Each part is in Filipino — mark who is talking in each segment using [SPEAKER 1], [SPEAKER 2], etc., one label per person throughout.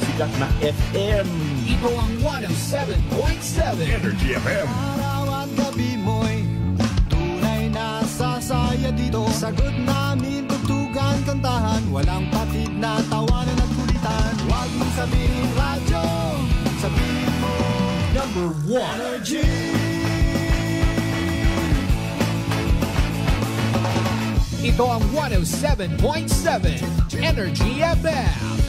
[SPEAKER 1] pinakasikat na FM.
[SPEAKER 2] Ito ang 107.7
[SPEAKER 1] Energy FM.
[SPEAKER 3] Araw at gabi mo'y tunay na sasaya dito. Sagot namin, tugtugan, kantahan, walang patid na tawanan at kulitan. Huwag mong sabihin radyo, sabihin mo
[SPEAKER 2] Number 1
[SPEAKER 3] Energy.
[SPEAKER 2] Ito ang 107.7 Energy FM.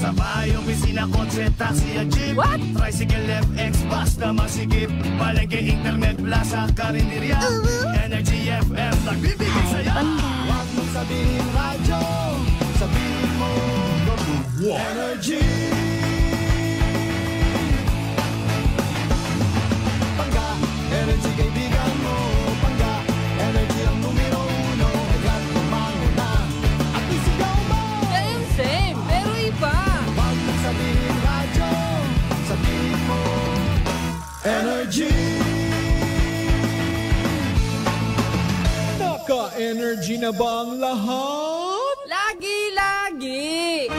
[SPEAKER 4] Sa bahay, opisina, kotse, taxi at jeep.
[SPEAKER 5] What?
[SPEAKER 4] Tricycle, FX, basta masikip. Palengke, internet, plaza, karinderya. Energy FM, nagbibigay saya.
[SPEAKER 3] Huwag mong sabihin radyo, sabihin mo
[SPEAKER 2] Number 1
[SPEAKER 3] Energy. Pangga, energy kaibigan mo. Pangga, energy ang numero uno. Agad lumango na at isigaw mo.
[SPEAKER 5] Same, pero iba.
[SPEAKER 3] Huwag mong sabihin radyo, sabihin mo Energy.
[SPEAKER 2] Naka-energy na ba ang lahat?
[SPEAKER 5] Lagi-lagi.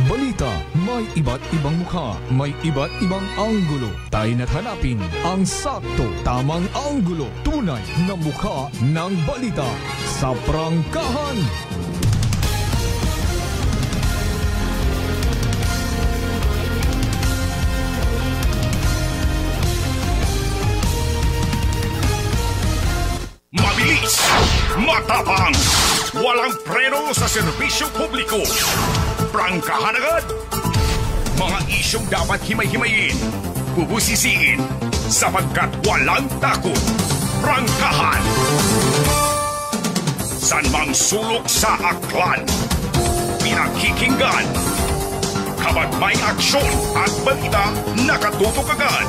[SPEAKER 6] Balita, may iba't ibang mukha, may iba't ibang anggulo. Tayo na't hanapin ang sakto, tamang anggulo. Tunay na mukha ng balita sa prangkahan.
[SPEAKER 1] Mabilis, matapang, walang preno sa serbisyo publiko. Prangkahan agad. Mga isyong dapat himay-himayin, bubusisiin, sapagkat walang takot. Prangkahan. San mang sulok sa aklan, pinakikinggan. Kapag may aksyon at balita, nakatutok agad.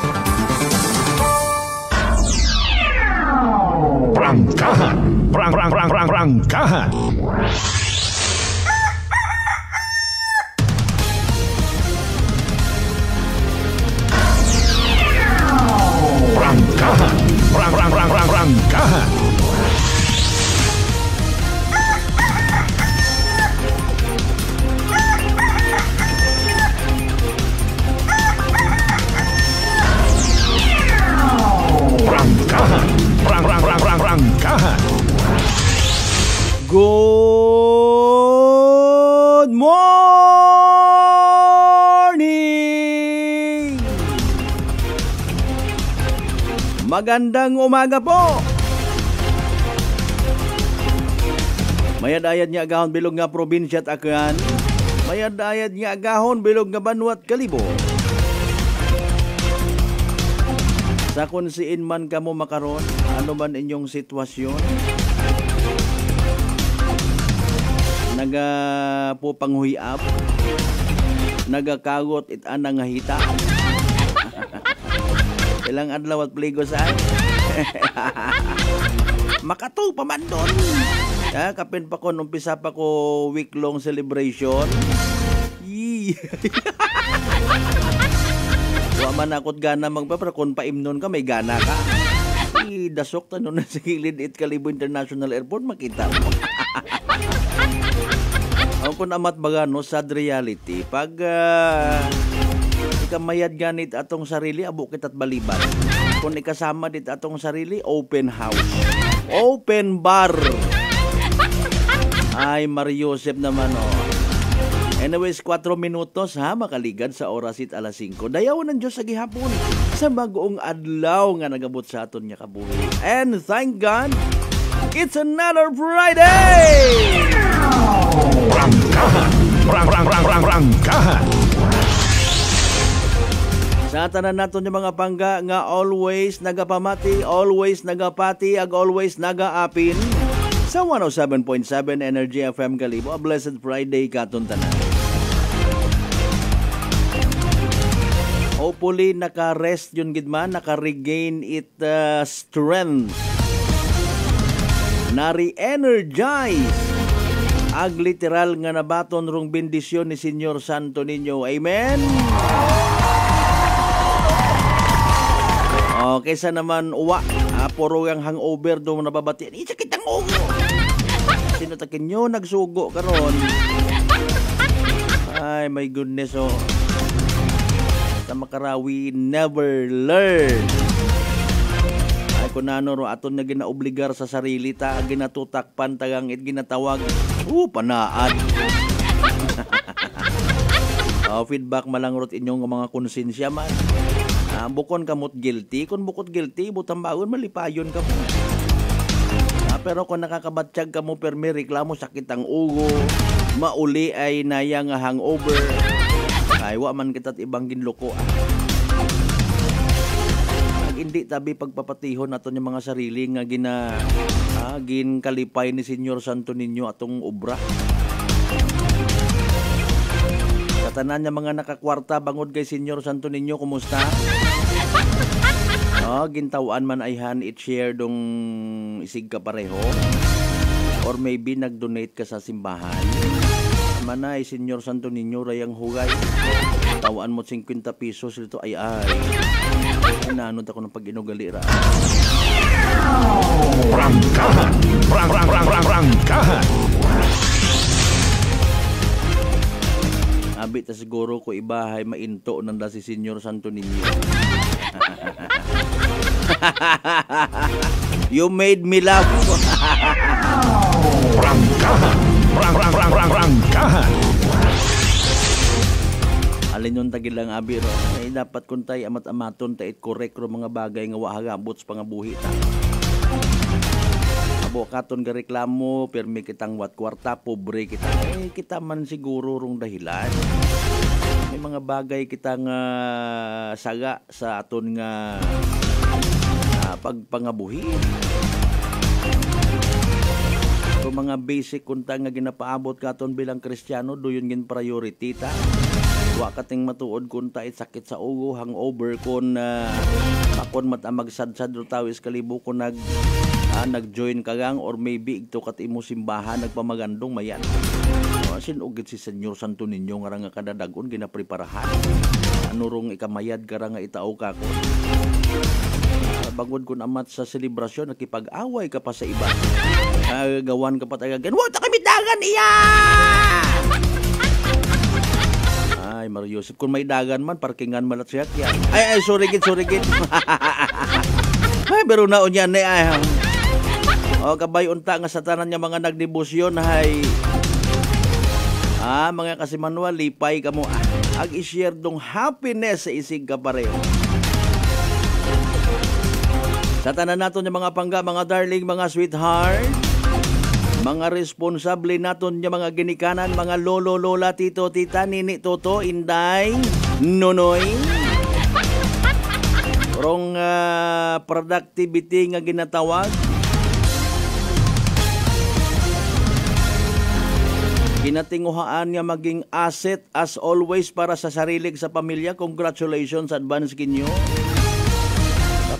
[SPEAKER 1] Prangkahan. Prangkahan. Prangkahan. Prangkahan. Prangkahan. Prangkahan.
[SPEAKER 7] Good morning! Magandang umaga po! Mayad-ayad nga agahon bilog nga probinsya at Aklan. Mayad-ayad nga agahon bilog nga Banwa at Kalibo. Sa kung siin man kamo makaron, ano man inyong sitwasyon? Naga po panghuyap, nagakagot it anang hita. Ilang adlaw at pligo saan? Makatu pa man doon. Kapin pa ko, umpisa pa ko week-long celebration. Yee! Wa man akot gana magpapra kung paimnon ka, may gana ka. Dasok tanong na sa gilid it Kalibo International Airport, makita mo. Ang kung amat baga, no, sad reality, pag ikamayad ganit atong sarili, abo kita't baliban. Kung ikasama dit atong sarili, open house. Open bar. Ay, Mario Joseph naman, oh. Anyways, 4 minutos ha, makaligad sa orasit alas 5. Dayaw ng Diyos sa gihapon sa bagong adlaw nga nagabot sa aton niya kabuhi. And thank God, it's another Friday!
[SPEAKER 1] Prangkahan.
[SPEAKER 7] Sa tanan naton yung mga pangga nga always nagapamati, always nagapati, ag always nagaapin sa 107.7 Energy FM Kalibo. A blessed Friday katon tanan. Hopefully naka-rest yun gidman, naka-regain it strength. Nari-energize ag literal nga nabaton rong bendisyon ni Senyor Santo Niño. Amen. Okay, sa naman uwa, puro yung hangover doon nababatian. Isa kitang ugo. Sino takin nyo nagsugo karon? Ay, Ay, my goodness, oh. Sa makarawi, never learn. Ay, kunano ro, aton nga ginaobligar sa sarili ta, ginatutakpan, tagang ginatawag, panaad. Feedback malangrot inyong mga konsensya man. Bukon kamot guilty. Kung bukod guilty, butang baon, malipayon ka mo. Pero kung nakakabatsyag ka mo, per may reklamo, sakit ang ugo, mauli ay naya nga hangover, ay wa man kita't ibang ginloko. Hindi tabi pagpapatihon nato yung mga sarili nga ginkalipay ni Senyor Santo Niño atong obra. Tanan niya mga nakakwarta bangod kay Senyor Santo Niño, kumusta? Gintawan man ay share dong isig ka pareho, or maybe nag-donate ka sa simbahan. Manay Senyor Santo Niño rayang hugay. Tawaan mo 50 pesos dito ay nanod ako ng pag-inugali ra.
[SPEAKER 1] Prangkahan. Prangkahan.
[SPEAKER 7] Abi ta siguro ko ibahay mainto nanda si Senyor Santo Niño. You made me laugh.
[SPEAKER 1] Prangkahan. Prangkahan.
[SPEAKER 7] Alin yung tagil lang abi ro. Ay dapat kuntay amat-amaton ta it correct ro mga bagay nga wa hagabot sa pangabuhi ta. Abo katon ga reklamo, permi kitang wat kwarta, pobre kita. Kita man siguro rong dahilan. May mga bagay kitang saga sa aton nga pagpangabuhi. So mga basic kunta nga ginapaabot katon bilang Kristiyano, doyon gin priority ta. Wa kating matuod kunta it sakit sa ugo, hangover kon akon matamag sad-sad ro tawis kalibo kon nag-join kagang or maybe ito kat imo simbahan nagpamagandong mayan. Sinugit si Senyor Santo Niño nga nga kadadagon ginapreparahan. Ano rong ikamayad ka nga itao ka ko. Bangod kun amat sa selebrasyon nakipag-away ka pa sa iba. Gawan ka pa tagagan. Wa ta kami dagan iya. Ay, Mario Yosef, kung may dagan man parkingan malat siya. Ay, sorry gid. Ay, pero naon yan ay. Kabay unta nga sa tanan niya mga nagdebosyon hay. Mga kasimanwa lipay kamo ag i-share dong happiness sa isig ka pareho. Sa tanan naton yung mga pangga, mga darling, mga sweetheart, mga responsable naton yung mga ginikanan, mga lolo, lola, tito, tita, nini, toto, inday, nonoy. Rong productivity nga ginatawag. Ginatinguhaan niya maging asset as always para sa sarilig sa pamilya. Congratulations, advance kinyo.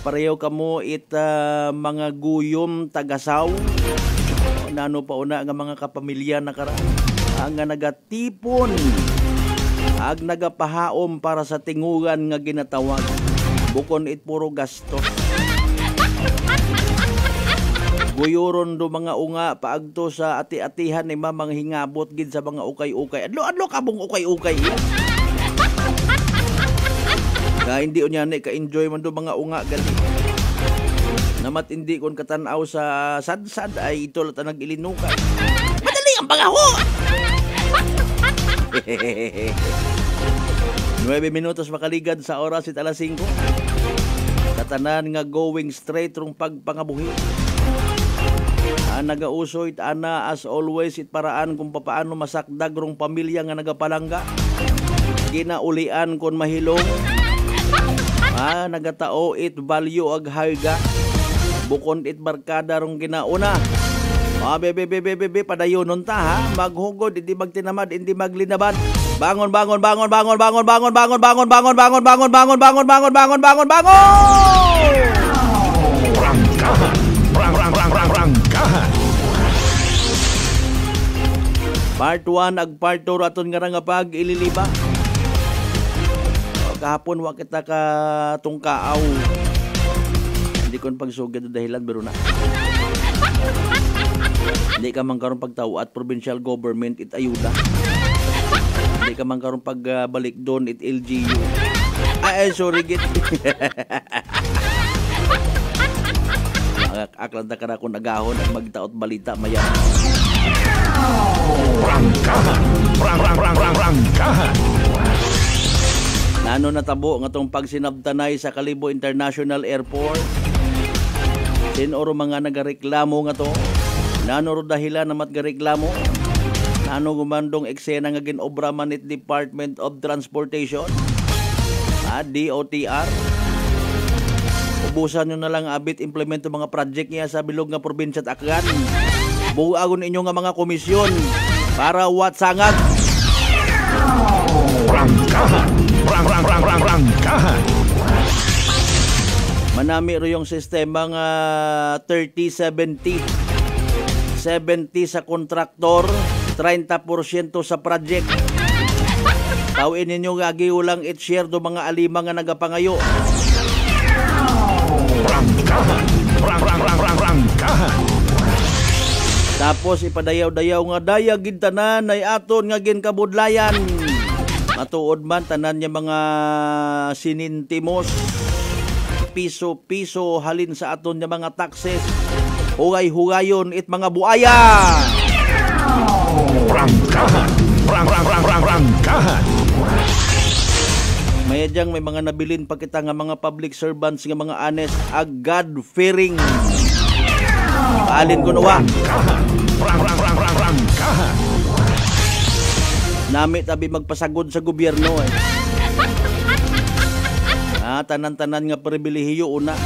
[SPEAKER 7] Pareho kamo mga guyom tagasaw. Nano pa una nga mga kapamilya na kara. Ang nagatipon. Ag nagapahaom para sa tingugan nga ginatawag. Bukon it puro gastos. Guyoron do mga unga paagto sa ati-atihan ni mamang hingabot gid sa mga ukay-ukay. Adlo kabong ukay-ukay. Hindi unya ni ka-enjoy man do mga unga gali. Namat hindi kon katanaw sa sad-sad ay ito lata nag-ilinukay. Madali ang pangaho. 9 minutos makaligad sa oras it alas 5. Katanan nga going straight rong pagpangabuhi. Nagauso it ana as always it paraan kung papaano masakdag rong pamilya nga nagapalangga. Ginaulian kon mahilong. Nagatao it value ag harga. Bukon it barkada rong ginauna. Bebe padayonon ta ha. Maghugod hindi magtinamad, hindi maglinabad. Bangon.
[SPEAKER 1] Prangkahan.
[SPEAKER 7] Part 1 ag part 2 raton nga pag ililiba. Kahapon wa kita ka tungkaaw. Hindi kon pagsugod dahilan biro na. Hindi ka man karon pagtawo at provincial government it ayuda. Hindi Di ka man karon pagbalik doon it LGU. Ay, sorry git. Aklanta ka na kung nagahon at magtaot balita maya.
[SPEAKER 1] Rangkahan. Rangkahan.
[SPEAKER 7] Nano natabo nga tong pagsinabtanay sa Kalibo International Airport. Sinoro mga nagareklamo nga to. Nano ro dahilan na matgareklamo. Nano gumandong eksena nga ginobra man it Department of Transportation. DOTR. Ubusan nyo na lang abit implemento mga project niya sa bilog nga probinsya at Aklan. Buagon ninyo nga mga komisyon para watsangag.
[SPEAKER 1] Rangkahan. Rangkahan.
[SPEAKER 7] Manami ro yung sistema nga 30-70. 70 sa kontraktor, 30% sa project. Tawin ninyo nga giulang it-share do mga alima nga nagapangayo.
[SPEAKER 1] Rangkahan. Rangkahan.
[SPEAKER 7] Tapos ipadayaw-dayaw nga daya gid tanan ay aton nga ginkabudlayan. Matuod man tanan niya mga sinintimos, piso-piso halin sa aton niya mga taxes. Hugay-hugayon it mga buaya.
[SPEAKER 1] Rangkahan. Rangkahan.
[SPEAKER 7] Mayadyang may mga nabilin pa kita nga mga public servants nga mga honest ag God-fearing. Paalin ko nawa.
[SPEAKER 1] Rangkahan.
[SPEAKER 7] Nami tabi magpasagod sa gobyerno eh. Tanan-tanan nga pribilehiyo una.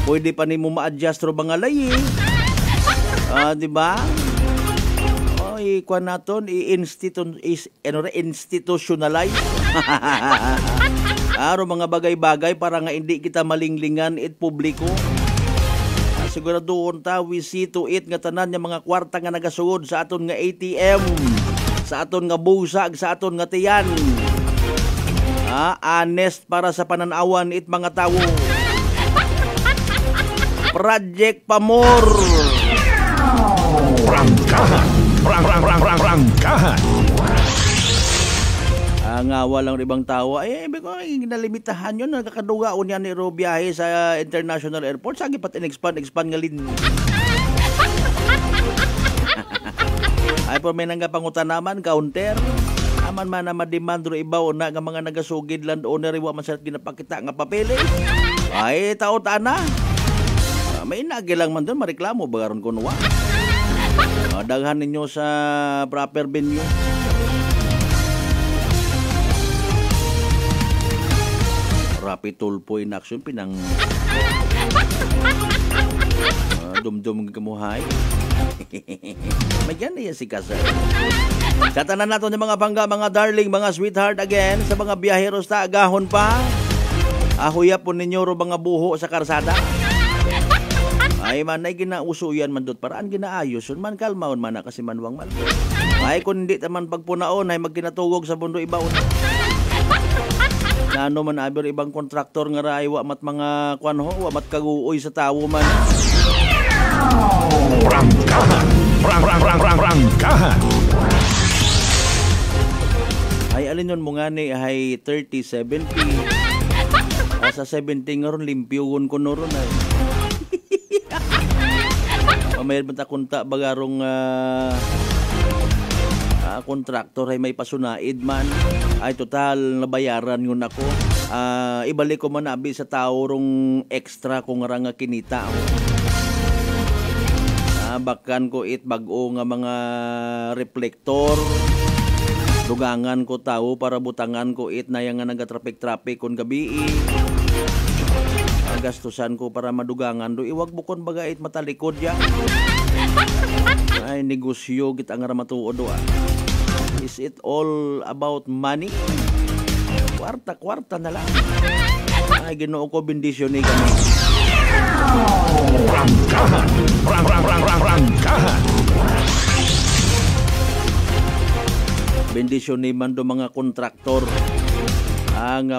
[SPEAKER 7] Pwede pa nimo ma-adjust ro mga layi. Di ba? Kuan naton institutionalize. Aro mga bagay-bagay para nga hindi kita malinglingan it publiko. Siguraduhon ta we see to it nga tanan nga mga kwarta nga nagasugod sa aton nga ATM, sa aton nga busag, sa aton nga tiyan. Honest para sa pananawan it mga tawo. Project Pamor.
[SPEAKER 1] Rangkahan. Rangkahan.
[SPEAKER 7] Nga walang ibang tao ay ginalimitahan yun, nakakadugaon yan ni biyahe sa international airport. Sagi pat in-expand nga lin. Ay po may nanggapangutan naman counter. Aman man na mademand ro ibaw na nga mga nagasugid landowner wa man sa ginapakita nga papeles. Ay tao-taan na. May nagilang man doon mareklamo bagaron kuno wa. Daghan ninyo sa proper venue. Rapid tulpo in action pinang dumdum kamuhay. May yan na yan si Kasar. Sa tanan nato ng mga bangga, mga darling, mga sweetheart again, sa mga biyaheros ta agahon pa. Ahuya po ninyo ro mga buho sa karsada. Ay man ay ginauso yan man dot paraan ginaayos yun man kalmaon man na kasi manwang man. Ay kung hindi taman pagpunaon ay magkinatugog sa bundo ibaon. Nano man aber ibang kontraktor nga ray wa mat mga kwan ho wa mat kaguoy sa tawo man.
[SPEAKER 1] Rangkahan. Rangkahan.
[SPEAKER 7] Ay alin yun mo nga ni ay 30-70. Sa 70 nga ron limpyugon ko no ron ay. Mayroon ta kunta bagarong kontraktor ay may pasunaid man. Ay total nabayaran yun ako. Ibalik ko man abi sa tao rong extra kung nga kinita. Bakan ko it bag-o nga mga reflektor. Dugangan ko tao para butangan ko it na yang nga nagatraffic kung gabi. Gastusan ko para madugangan do iwag bukon baga it matalikod ya. Ay negosyo git ang ramatuod do. Is it all about money? Kwarta na lang. Ay Ginoo ko bendisyon ni kami.
[SPEAKER 1] Rangkahan. Rangkahan.
[SPEAKER 7] Bendisyon ni man do mga kontraktor. Ang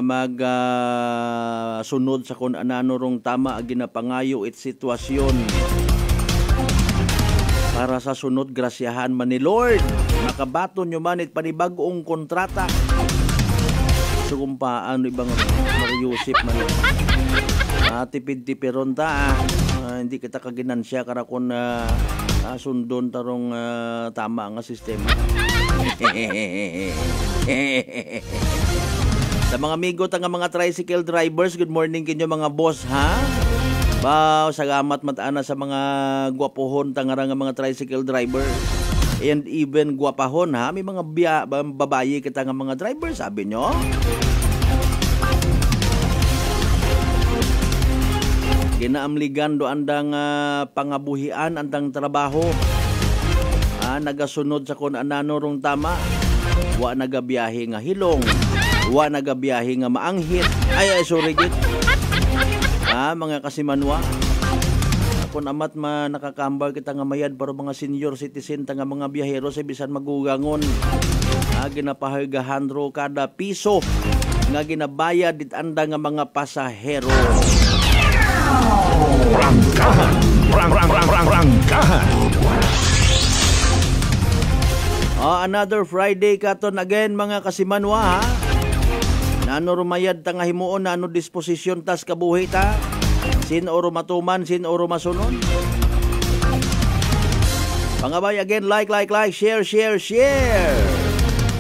[SPEAKER 7] sunod sa kung anano rong tama ang ginapangayo it sitwasyon. para sa sunod grasyahan man ni Lord. Makabaton nyo man it panibagong kontrata. So kung paano ibang Mariusip man. Tipid-tipiron ta. Hindi kita kaginansya kara kung sundon tarong tama nga sistema. Sa mga amigo nga mga tricycle drivers, good morning kinyo mga boss ha. Salamat matana sa mga gwapohon tangara nga mga tricycle driver. And even gwapahon ha. May mga babayi kita nga mga driver, sabi nyo. Ginaamligan do andang pangabuhian, andang trabaho. Nagasunod sa kun anano rong tama. Wa nagabiyahe nga hilong. Wa nagabiyahe nga maanghit. Ay sorry git. Mga kasimanwa. Kung amat nakakambal kita nga mayad para mga senior citizen ta nga mga biyahero sa bisan magugangon. Ginapahargahan ro kada piso nga ginabayad dit anda nga mga pasahero.
[SPEAKER 1] Rangkahan. Rangkahan.
[SPEAKER 7] Another Friday katon again mga kasimanwa ha. Nano rumayad ta nga himuon, nano disposisyon tas kabuhi ta. Sin oro matuman, sin oro masunod. Pangabay again, like, share.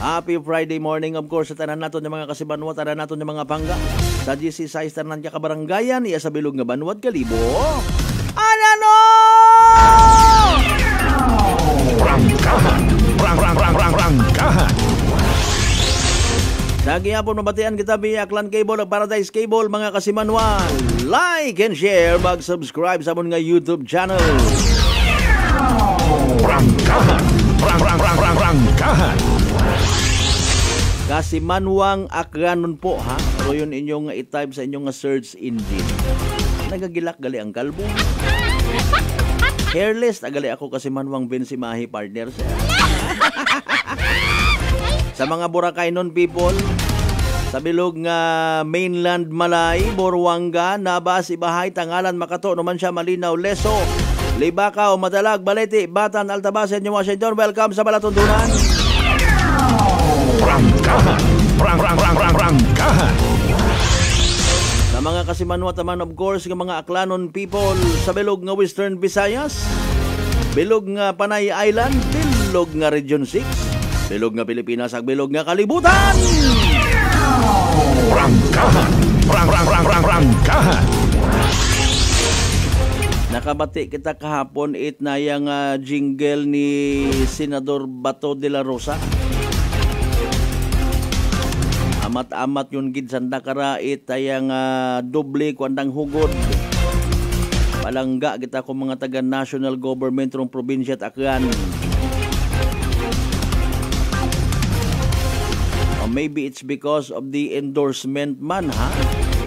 [SPEAKER 7] Happy Friday morning of course sa tanan naton ng mga kasibanwa, tanan naton ng mga pangga. Sa GC size tanan ka kabaranggayan, iya sa bilog nga Banwad Kalibo. Anano!
[SPEAKER 1] Rangkahan. Rangkahan.
[SPEAKER 7] Lagi hapon mabatian kita via Aklan Cable o Paradise Cable mga kasimanwa. Like and share, mag-subscribe sa amon nga YouTube channel.
[SPEAKER 1] Rangkahan. Rangkahan.
[SPEAKER 7] Kasimanwang Aklanon po ha. Pero yun inyong i-type sa inyong search engine. Nagagilak gali ang kalbo. Hairless, agali ako Kasimanwang Bensimahi partners. Sa mga Boracay non people, sa bilog nga mainland Malay, Boruanga, Nabas, Ibahay, Tangalan, Makato, naman siya Malinaw, Leso, Libacao, Madalag, Balete, Batan, Altabasen, New Washington. Welcome sa Balatundunan.
[SPEAKER 1] Rangkahan. Rangkahan.
[SPEAKER 7] Sa mga Kasimanwa taman of course, ng mga Aklanon people, sa bilog nga Western Visayas, bilog nga Panay Island, bilog nga Region 6, bilog nga Pilipinas ag bilog nga kalibutan.
[SPEAKER 1] Rangkahan. Rangkahan.
[SPEAKER 7] Nakabati kita kahapon na yang jingle ni Senador Bato de la Rosa. Amat-amat yun gid sanda karait ayang doble kwandang hugod. Palangga kita ko mga taga national government rong probinsya at Aklan. Maybe it's because of the endorsement man ha.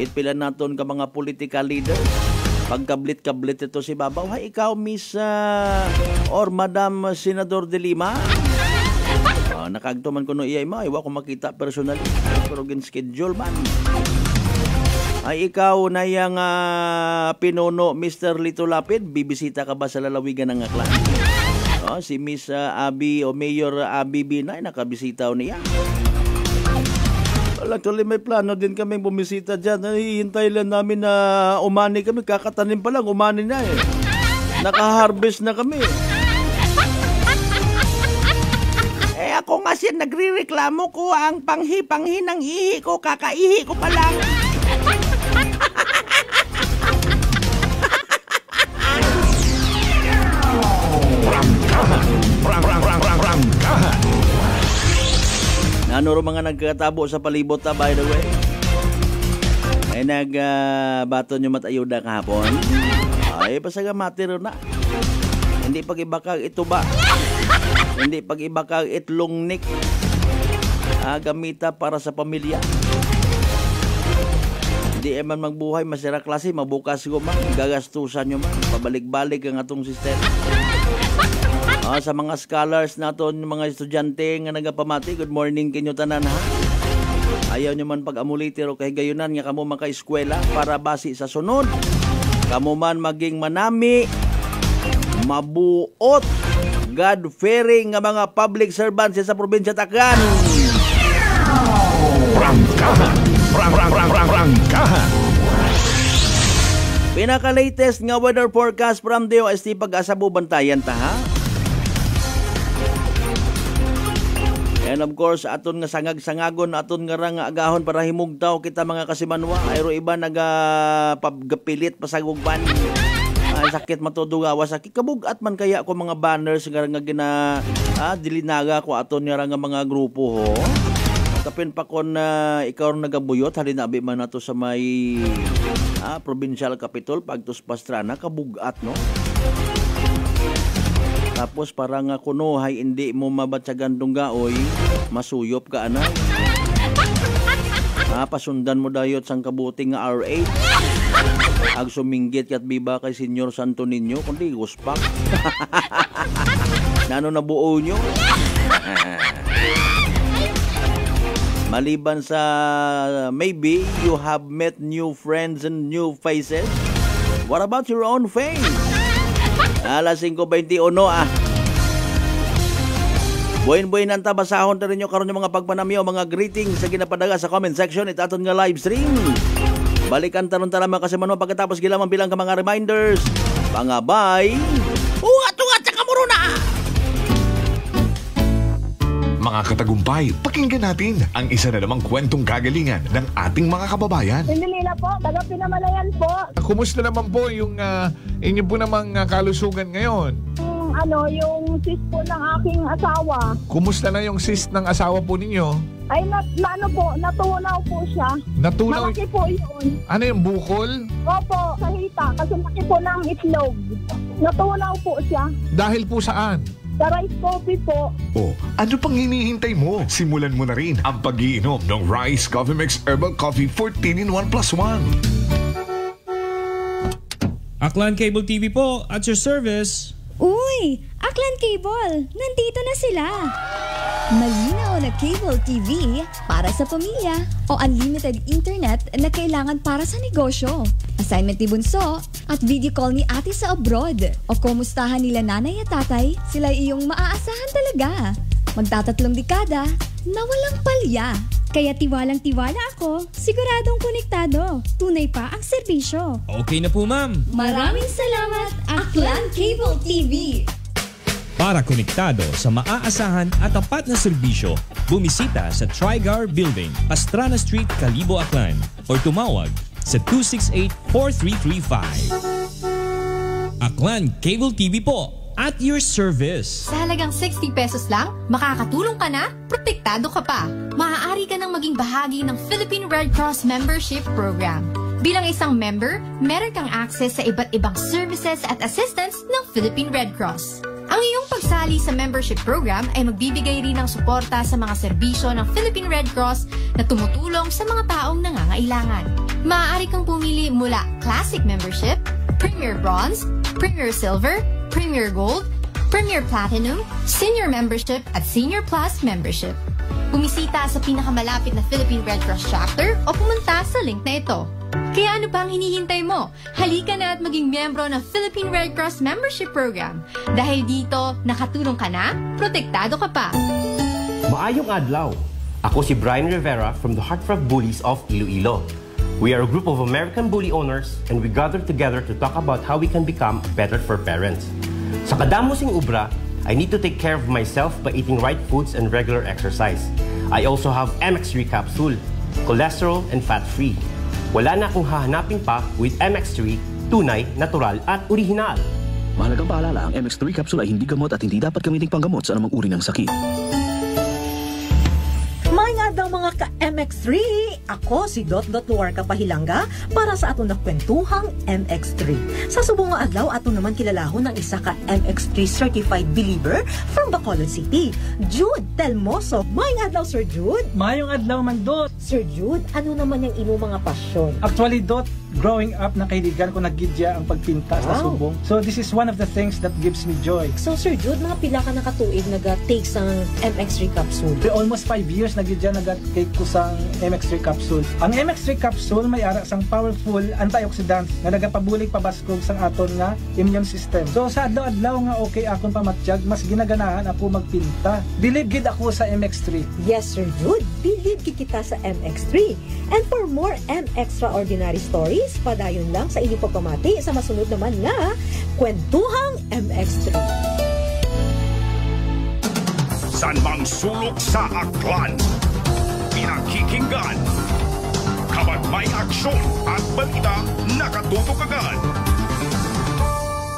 [SPEAKER 7] Itpila naton ka mga political leader. Pagkablit-kablit ito si Babaw. Hay ikaw Miss or Madam Senador de Lima. Nakagtuman ko no iyay mo. Iwa ko makita personally. Pero gin-schedule man. Ay ikaw na yung pinuno Mr. Lito Lapid. Bibisita ka ba sa lalawigan ng Aklan? Si Miss Abby o Mayor Abby Binay. Nakabisitaw niya. Actually, may plano din kaming bumisita dyan. Hihintay lang namin na umani kami. Kakatanim pa lang, umani na eh. Naka-harvest na kami. Ako nga siya nagre-reklamo ko ang panghi ng ihi ko. Kakaihi ko pa lang.
[SPEAKER 1] Rangkahan.
[SPEAKER 7] Ano ro mga nagkatabo sa palibot by the way? Ay nagbato nyo matayuda kahapon? Ay pasagamati ro na. Hindi pag-ibakag ito ba? Hindi pag-ibakag itlong nik. Gamita para sa pamilya. Hindi man magbuhay, masira klase, mabukas ko man. Gagastusan nyo man. Pabalik-balik ang atong sistema. Sa mga scholars naton, mga estudyante nga nagapamati, good morning kinyo tanan ha. Ayaw nyo man pag-amulitiro kay gayunan nga kamo maka-eskwela para basi sa sunod. Kamo man maging manami, mabuot, God-fearing nga mga public servants sa probinsya Tacloban.
[SPEAKER 1] Prangkahan.
[SPEAKER 7] Pinaka-latest nga weather forecast from DOST pag-asabu bantayan ta ha. And of course, aton nga sangag-sangagon, aton nga rang agahon para himugtaw kita mga kasimanwa. Ayro iba nagapagapilit pasagugban. Ay, sakit matudugawa, sakit kabugat man kaya ko mga banners nga gina dilinaga ko aton nga nga mga grupo ho. Tapin pa kon ikaw nagabuyot, halinabi man nato sa may provincial capital, pagtos Pastrana, kabugat no? Tapos parang kuno hay hindi mo mabatsagan dunggaoy, masuyop ka anay. Pasundan mo dayot sang kabuting nga R8. Ag suminggit kat biba kay Senyor Santo Niño, kundi guspak. Nano na buo nyo? Maliban sa maybe you have met new friends and new faces, what about your own face? Alas 5:21 Buhin-buhin ang tabasahon na rin nyo karon yung mga pagpanamyo, mga greetings sa ginapadaga sa comment section. Itaton nga live stream. Balikan taron talaman kasi manwa pagkatapos gilaman bilang ka mga reminders. Pangabay. Ugat-ugat sa kamuruna!
[SPEAKER 6] Mga katagumpay, pakinggan natin ang isa na namang kwentong kagalingan ng ating mga kababayan.
[SPEAKER 8] Pindilila po, taga Pinamalayan po.
[SPEAKER 9] Kumusta naman po yung inyo po namang kalusugan ngayon?
[SPEAKER 8] Yung sis po ng aking asawa.
[SPEAKER 9] Kumusta na yung sis ng asawa po ninyo?
[SPEAKER 8] Ay, natunaw po siya.
[SPEAKER 9] Natunaw?
[SPEAKER 8] Malaki po yun.
[SPEAKER 9] Ano yung bukol?
[SPEAKER 8] Opo, sa hita. Kasi laki po ng itlog. Natunaw po siya.
[SPEAKER 9] Dahil po saan?
[SPEAKER 8] Sa rice coffee po.
[SPEAKER 6] Oh, ano pang hinihintay mo? Simulan mo na rin ang pag-iinom ng Rice Coffee Mix Herbal Coffee 14-in-1+1.
[SPEAKER 10] Aklan Cable TV po, at your service.
[SPEAKER 11] Uy! Aklan Cable! Nandito na sila! Malinaw na cable TV para sa pamilya o unlimited internet na kailangan para sa negosyo. Assignment ni Bunso at video call ni ate sa abroad. O kumustahan nila nanay at tatay, sila iyong maaasahan talaga. Magtatatlong dekada na walang palya. Kaya tiwalang-tiwala ako, siguradong konektado. Tunay pa ang serbisyo.
[SPEAKER 10] Okay na po, ma'am.
[SPEAKER 11] Maraming salamat, Aklan Cable TV.
[SPEAKER 10] Para konektado sa maaasahan at tapat na serbisyo, bumisita sa Trigar Building, Pastrana Street, Calibo, Aklan o tumawag sa 268-4335. Aklan Cable TV po, at your service.
[SPEAKER 12] Sa halagang 60 pesos lang, makakatulong ka na, protektado ka pa. Maaari ka nang maging bahagi ng Philippine Red Cross Membership Program. Bilang isang member, meron kang access sa iba't ibang services at assistance ng Philippine Red Cross. Ang iyong pagsali sa membership program ay magbibigay rin ng suporta sa mga serbisyo ng Philippine Red Cross na tumutulong sa mga taong nangangailangan. Maaari kang pumili mula Classic Membership, Premier Bronze, Premier Silver, Premier Gold, Premier Platinum, Senior Membership at Senior Plus Membership. Bumisita sa pinakamalapit na Philippine Red Cross Chapter o pumunta sa link na ito. Kaya ano pa ang hinihintay mo? Halika na at maging miyembro ng Philippine Red Cross Membership Program. Dahil dito, nakatulong ka na, protektado ka pa.
[SPEAKER 13] Maayong adlaw! Ako si Brian Rivera from the Heartthrob Bullies of Iloilo. We are a group of American bully owners and we gather together to talk about how we can become better for parents. Sa kadamosing ubra, I need to take care of myself by eating right foods and regular exercise. I also have MX3 capsule, cholesterol and fat-free. Wala na akong hahanapin pa with MX3, tunay, natural at original.
[SPEAKER 14] Mahalagang paalala, ang MX3 capsule ay hindi gamot at hindi dapat gamiting panggamot sa anumang uri ng sakit.
[SPEAKER 15] May nga daw mga ka-MX3. Ako si Dot Luarca Pahilanga para sa aton na kwentuhang MX3. Sa subong nga adlaw aton naman kilalahon ng isa ka MX3 certified believer from Bacolod City, Jude Telmoso. May nga adlaw, Sir Jude.
[SPEAKER 16] Mayong adlaw man, Dot.
[SPEAKER 15] Sir Jude, ano naman yung imo mga pasyon?
[SPEAKER 16] Actually, Dot, growing up nakahiligan ko naggidya ang pagpinta sa subong. So this is one of the things that gives me joy.
[SPEAKER 15] So Sir Jude, mga pila ka nakatuig naga-take sang MX3 capsule?
[SPEAKER 16] Almost 5 years nagidya naga-take ko sang MX3 capsule. Ang MX3 capsule may ara sang powerful antioxidants nga nagapabulig pabaskog sang aton nga immune system. So sa adlaw-adlaw nga okay akong pamatjag, mas ginaganahan ako magpinta. Believe gid ako sa MX3.
[SPEAKER 15] Yes, Sir Jude, believe gid kita sa MX3. And for more extraordinary stories, padayon lang sa inyong pagpamati sa masunod naman nga Kwentuhang MX3.
[SPEAKER 1] San mang sulok sa aklan, pinakikinggan, kapag may aksyon at balita, nakatutok agad.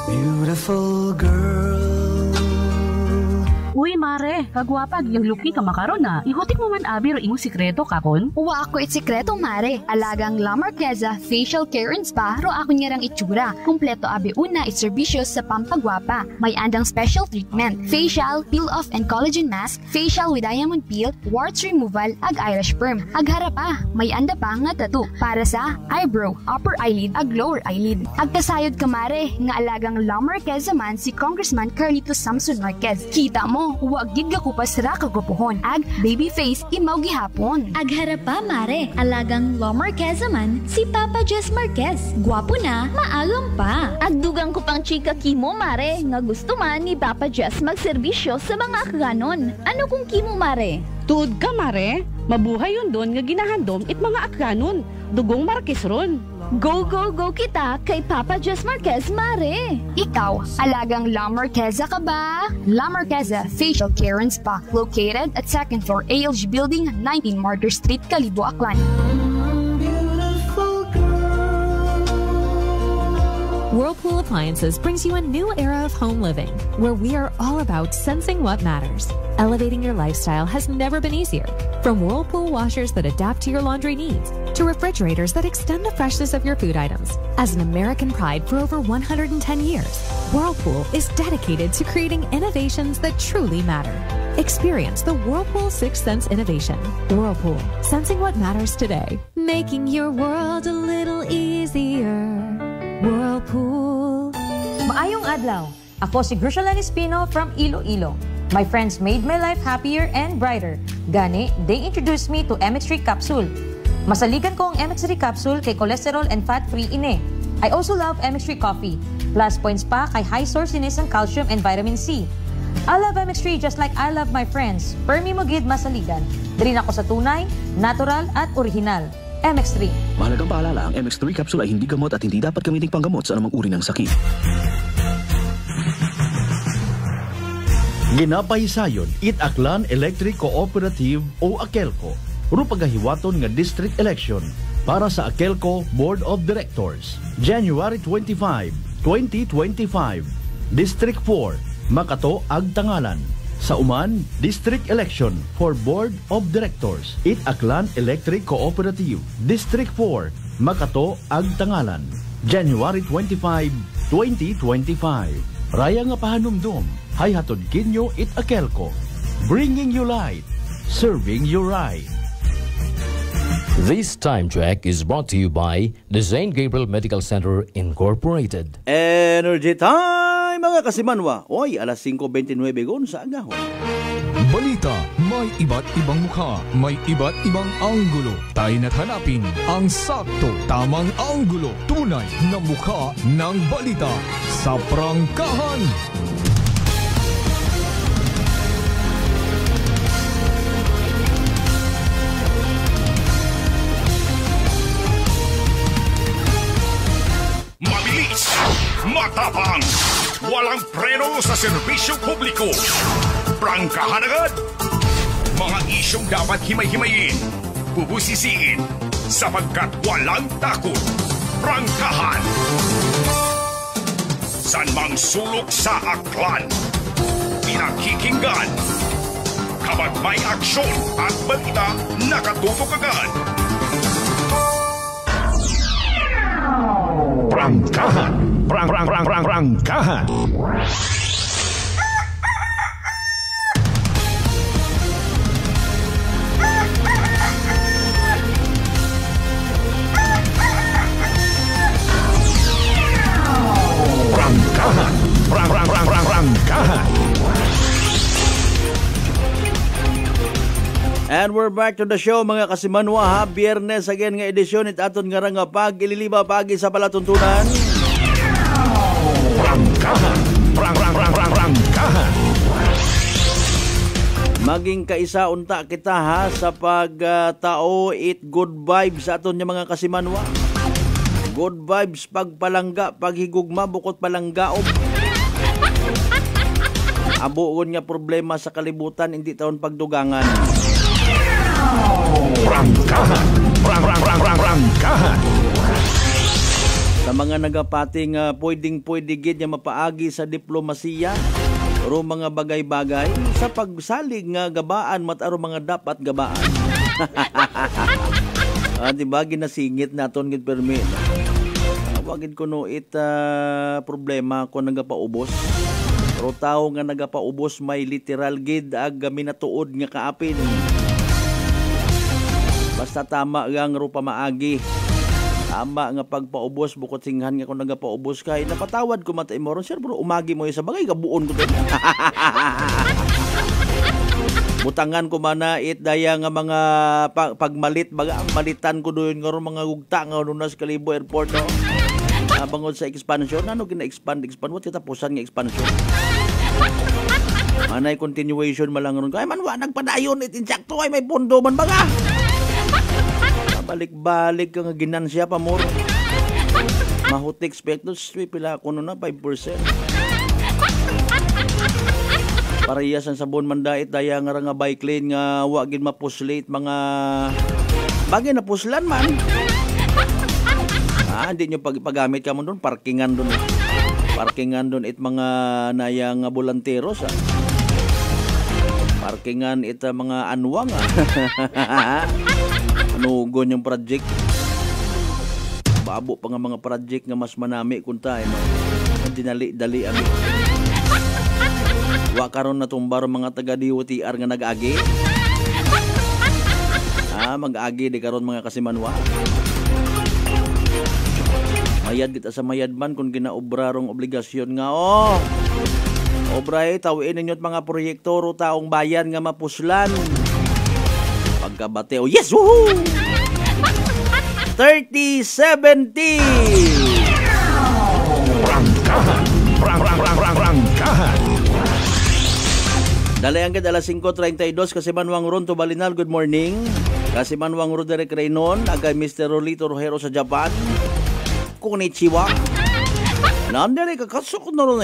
[SPEAKER 3] Beautiful girl.
[SPEAKER 17] Uy, mare, kagwapag, yung luki ka makaron na. Ihutik mo man abi ro imong sikreto kakon.
[SPEAKER 18] Uwa ako sikreto, mare. Alagang La Marqueza Facial Care and Spa ro ako niyarang itsura. Kumpleto abi una iserbisyo sa pampagwapa. May andang special treatment, facial, peel-off and collagen mask, facial with diamond peel, warts removal, ag eyelash perm. Ag harapa, may anda pa nga tattoo para sa eyebrow, upper eyelid, ag lower eyelid. Ag kasayod ka, mare, nga alagang La Marqueza man si Congressman Carlito Samson Marquez. Kita mo, huwag gid ko pa sira kagupuhon. Ag baby face imaw gihapon.
[SPEAKER 11] Ag harapa, mare, alagang La Marqueza man si Papa Jess Marquez. Gwapo na, maalam pa.
[SPEAKER 19] Ag dugang ko pang chika kimo, mare, nga gusto man ni Papa Jess magserbisyo sa mga akganon. Ano kung kimo, mare?
[SPEAKER 17] Tuod ka, mare. Mabuhay yun doon nga ginahandom it mga akganon. Dugong Marquez ron.
[SPEAKER 19] Go, go, go kita kay Papa Jess Marquez, mare.
[SPEAKER 18] Ikaw, alagang La Marqueza ka ba? La Marqueza Facial Care and Spa, located at 2nd floor ALG Building, 19 Martyr Street, Kalibo, Aklan.
[SPEAKER 20] Whirlpool Appliances brings you a new era of home living, where we are all about sensing what matters. Elevating your lifestyle has never been easier. From Whirlpool washers that adapt to your laundry needs, to refrigerators that extend the freshness of your food items. As an American pride for over 110 years, Whirlpool is dedicated to creating innovations that truly matter. Experience the Whirlpool Sixth Sense innovation. Whirlpool, sensing what matters today. Making your world a little easier. Whirlpool.
[SPEAKER 21] Maayong adlaw. Ako si Grushalan Espino from Iloilo. My friends made my life happier and brighter. Gani, they introduced me to MX3 capsule. Masaligan ko ang MX3 capsule kay cholesterol and fat-free ine. I also love MX3 coffee. Plus points pa kay high source din ng calcium and vitamin C. I love MX3 just like I love my friends. Permi mo gid masaligan. Diri na ako sa tunay, natural at original. MX3.
[SPEAKER 14] Mahalagang paalala, ang MX3 capsule ay hindi gamot at hindi dapat gamiting panggamot sa anumang uri ng sakit.
[SPEAKER 7] Ginapahisayon, Aklan Electric Cooperative o AKELCO. Rupagahiwaton nga district election para sa AKELCO Board of Directors. January 25, 2025. District 4, Makato, Agtangalan. Sa Uman, District Election for Board of Directors, Aklan Electric Cooperative, District 4, Makato, Agtangalan, January 25, 2025. Raya nga pahanumdum, hay hatod kinyo AKELCO, bringing you light, serving you right.
[SPEAKER 22] This time check is brought to you by the St. Gabriel Medical Center Incorporated.
[SPEAKER 7] Energy time, mga kasimanwa. Oy, alas 5:29 gon sa agahon.
[SPEAKER 6] Balita, may iba't ibang mukha, may iba't ibang anggulo. Tayo na't hanapin ang sakto, tamang anggulo. Tunay na mukha ng balita sa prangkahan.
[SPEAKER 1] Mabilis, matapang, walang preno sa serbisyo publiko. Prangkahan agad. Mga isyong dapat himay-himayin, bubusisiin, sapagkat walang takot. Prangkahan. San mang sulok sa aklan, pinakikinggan. Kapag may aksyon at balita, nakatutok agad. Prangkahan. Prangkahan.
[SPEAKER 7] And we're back to the show mga kasimanwa ha. Biyernes again nga edisyon it aton nga nga pag ililiba pagi sa palatuntunan. Prangkahan. Maging kaisa unta kita ha sa pagtao it good vibes sa aton nga mga kasimanwa. Good vibes pagpalangga, paghigugma bukod palanggaob. Abuon nga problema sa kalibutan hindi taon pagdugangan. Prangkahan. Sa mga nagapating pwedeng gid nga mapaagi sa diplomasiya o mga bagay-bagay sa pagsalig nga gabaan mataro mga dapat gabaan. Diba ginasingit naton gid permit. Wagid ko no problema ko nagapaubos. Pero tao nga nagapaubos may literal gid ag minatuod nga kaapin. Basta tama nga rupa maagi. Tama nga pagpaubos bukod singhan nga kung nagapaubos kay napatawad ko matay mo ron sir bro umagi mo sa bagay kabuon ko din. Butangan ko mana daya nga mga pagmalit baga malitan ko doon nga ron mga gugta nga nunas Kalibo Airport no. Bangod sa expansion ano gina-expand what katapusan nga expansion. Manay continuation malang ron kay man wa nagpadayon insakto ay may pondo man baga. Balik-balik ka nga ginansya pa mo. Mahuti expectos pila ko na 5%. Parehas ang sabon mandait daya nga bike lane nga wa gid mapuslate mga bagay na puslan man. Hindi nyo paggamit ka mo doon, parkingan doon it mga nayang bulanteros parkingan it mga anwang anugon yung project babo pa nga mga project nga mas manami kung tayo dinali-dali ami wa karon na tumbar mga taga DOTR nga nag-agi mag-agi di karon mga kasimanwa. Mayad kita sa mayadman kung ginaobrarong obligasyon nga obray tawin ninyot mga proyekto ro taong bayan nga mapuslan pagkabateo yes woohoo 30-70 Prangkahan Dalayang gid alas 5:32 Kasimanwang Ron to Balinal good morning Kasimanwang Roderick Reynon agay Mr. Rolito Rojero sa Japan Konnichiwa. Nandere ka kasok na ron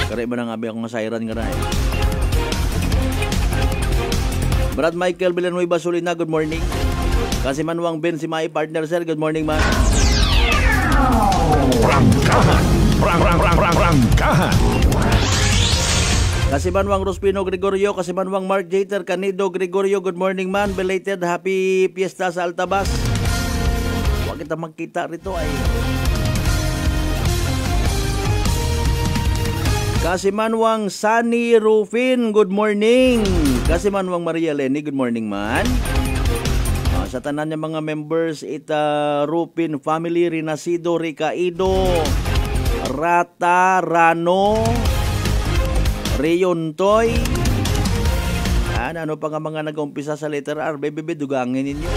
[SPEAKER 7] Kare ba nang abi akong masairan nga na Brad Michael Villanueva Solina, good morning. Kasimanwang Ben si my partner sir, good morning man. Prangkahan. Kasimanwang Rospino Gregorio, Kasimanwang Mark Jater Canido Gregorio, good morning man. Belated happy fiesta sa Altabas. Kita magkita rito ay Kasimanwang Sunny Rufin, good morning. Kasimanwang Maria Lenny, good morning man. Sa tanan niya mga members Rufin family, Rinasido, Ricaido, Rata, Rano, Reyontoy. Ano pa nga mga nag-umpisa sa letter R, bebe dugangin ninyo.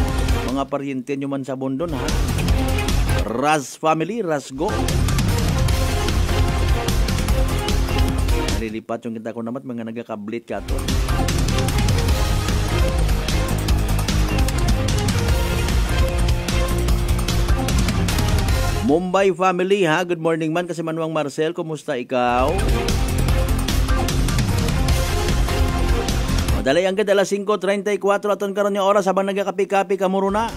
[SPEAKER 7] Mga paryente nyo man sa bundon ha. Raz family, Razgo. Nalilipat yung kita ko naman mga nagakablit ka to. Mumbai family ha, good morning man. Kasimanwang Marcel, kumusta ikaw? Dalay ang gad alas 5:34 aton karon nga oras habang nagakapi-kapi kamuruna.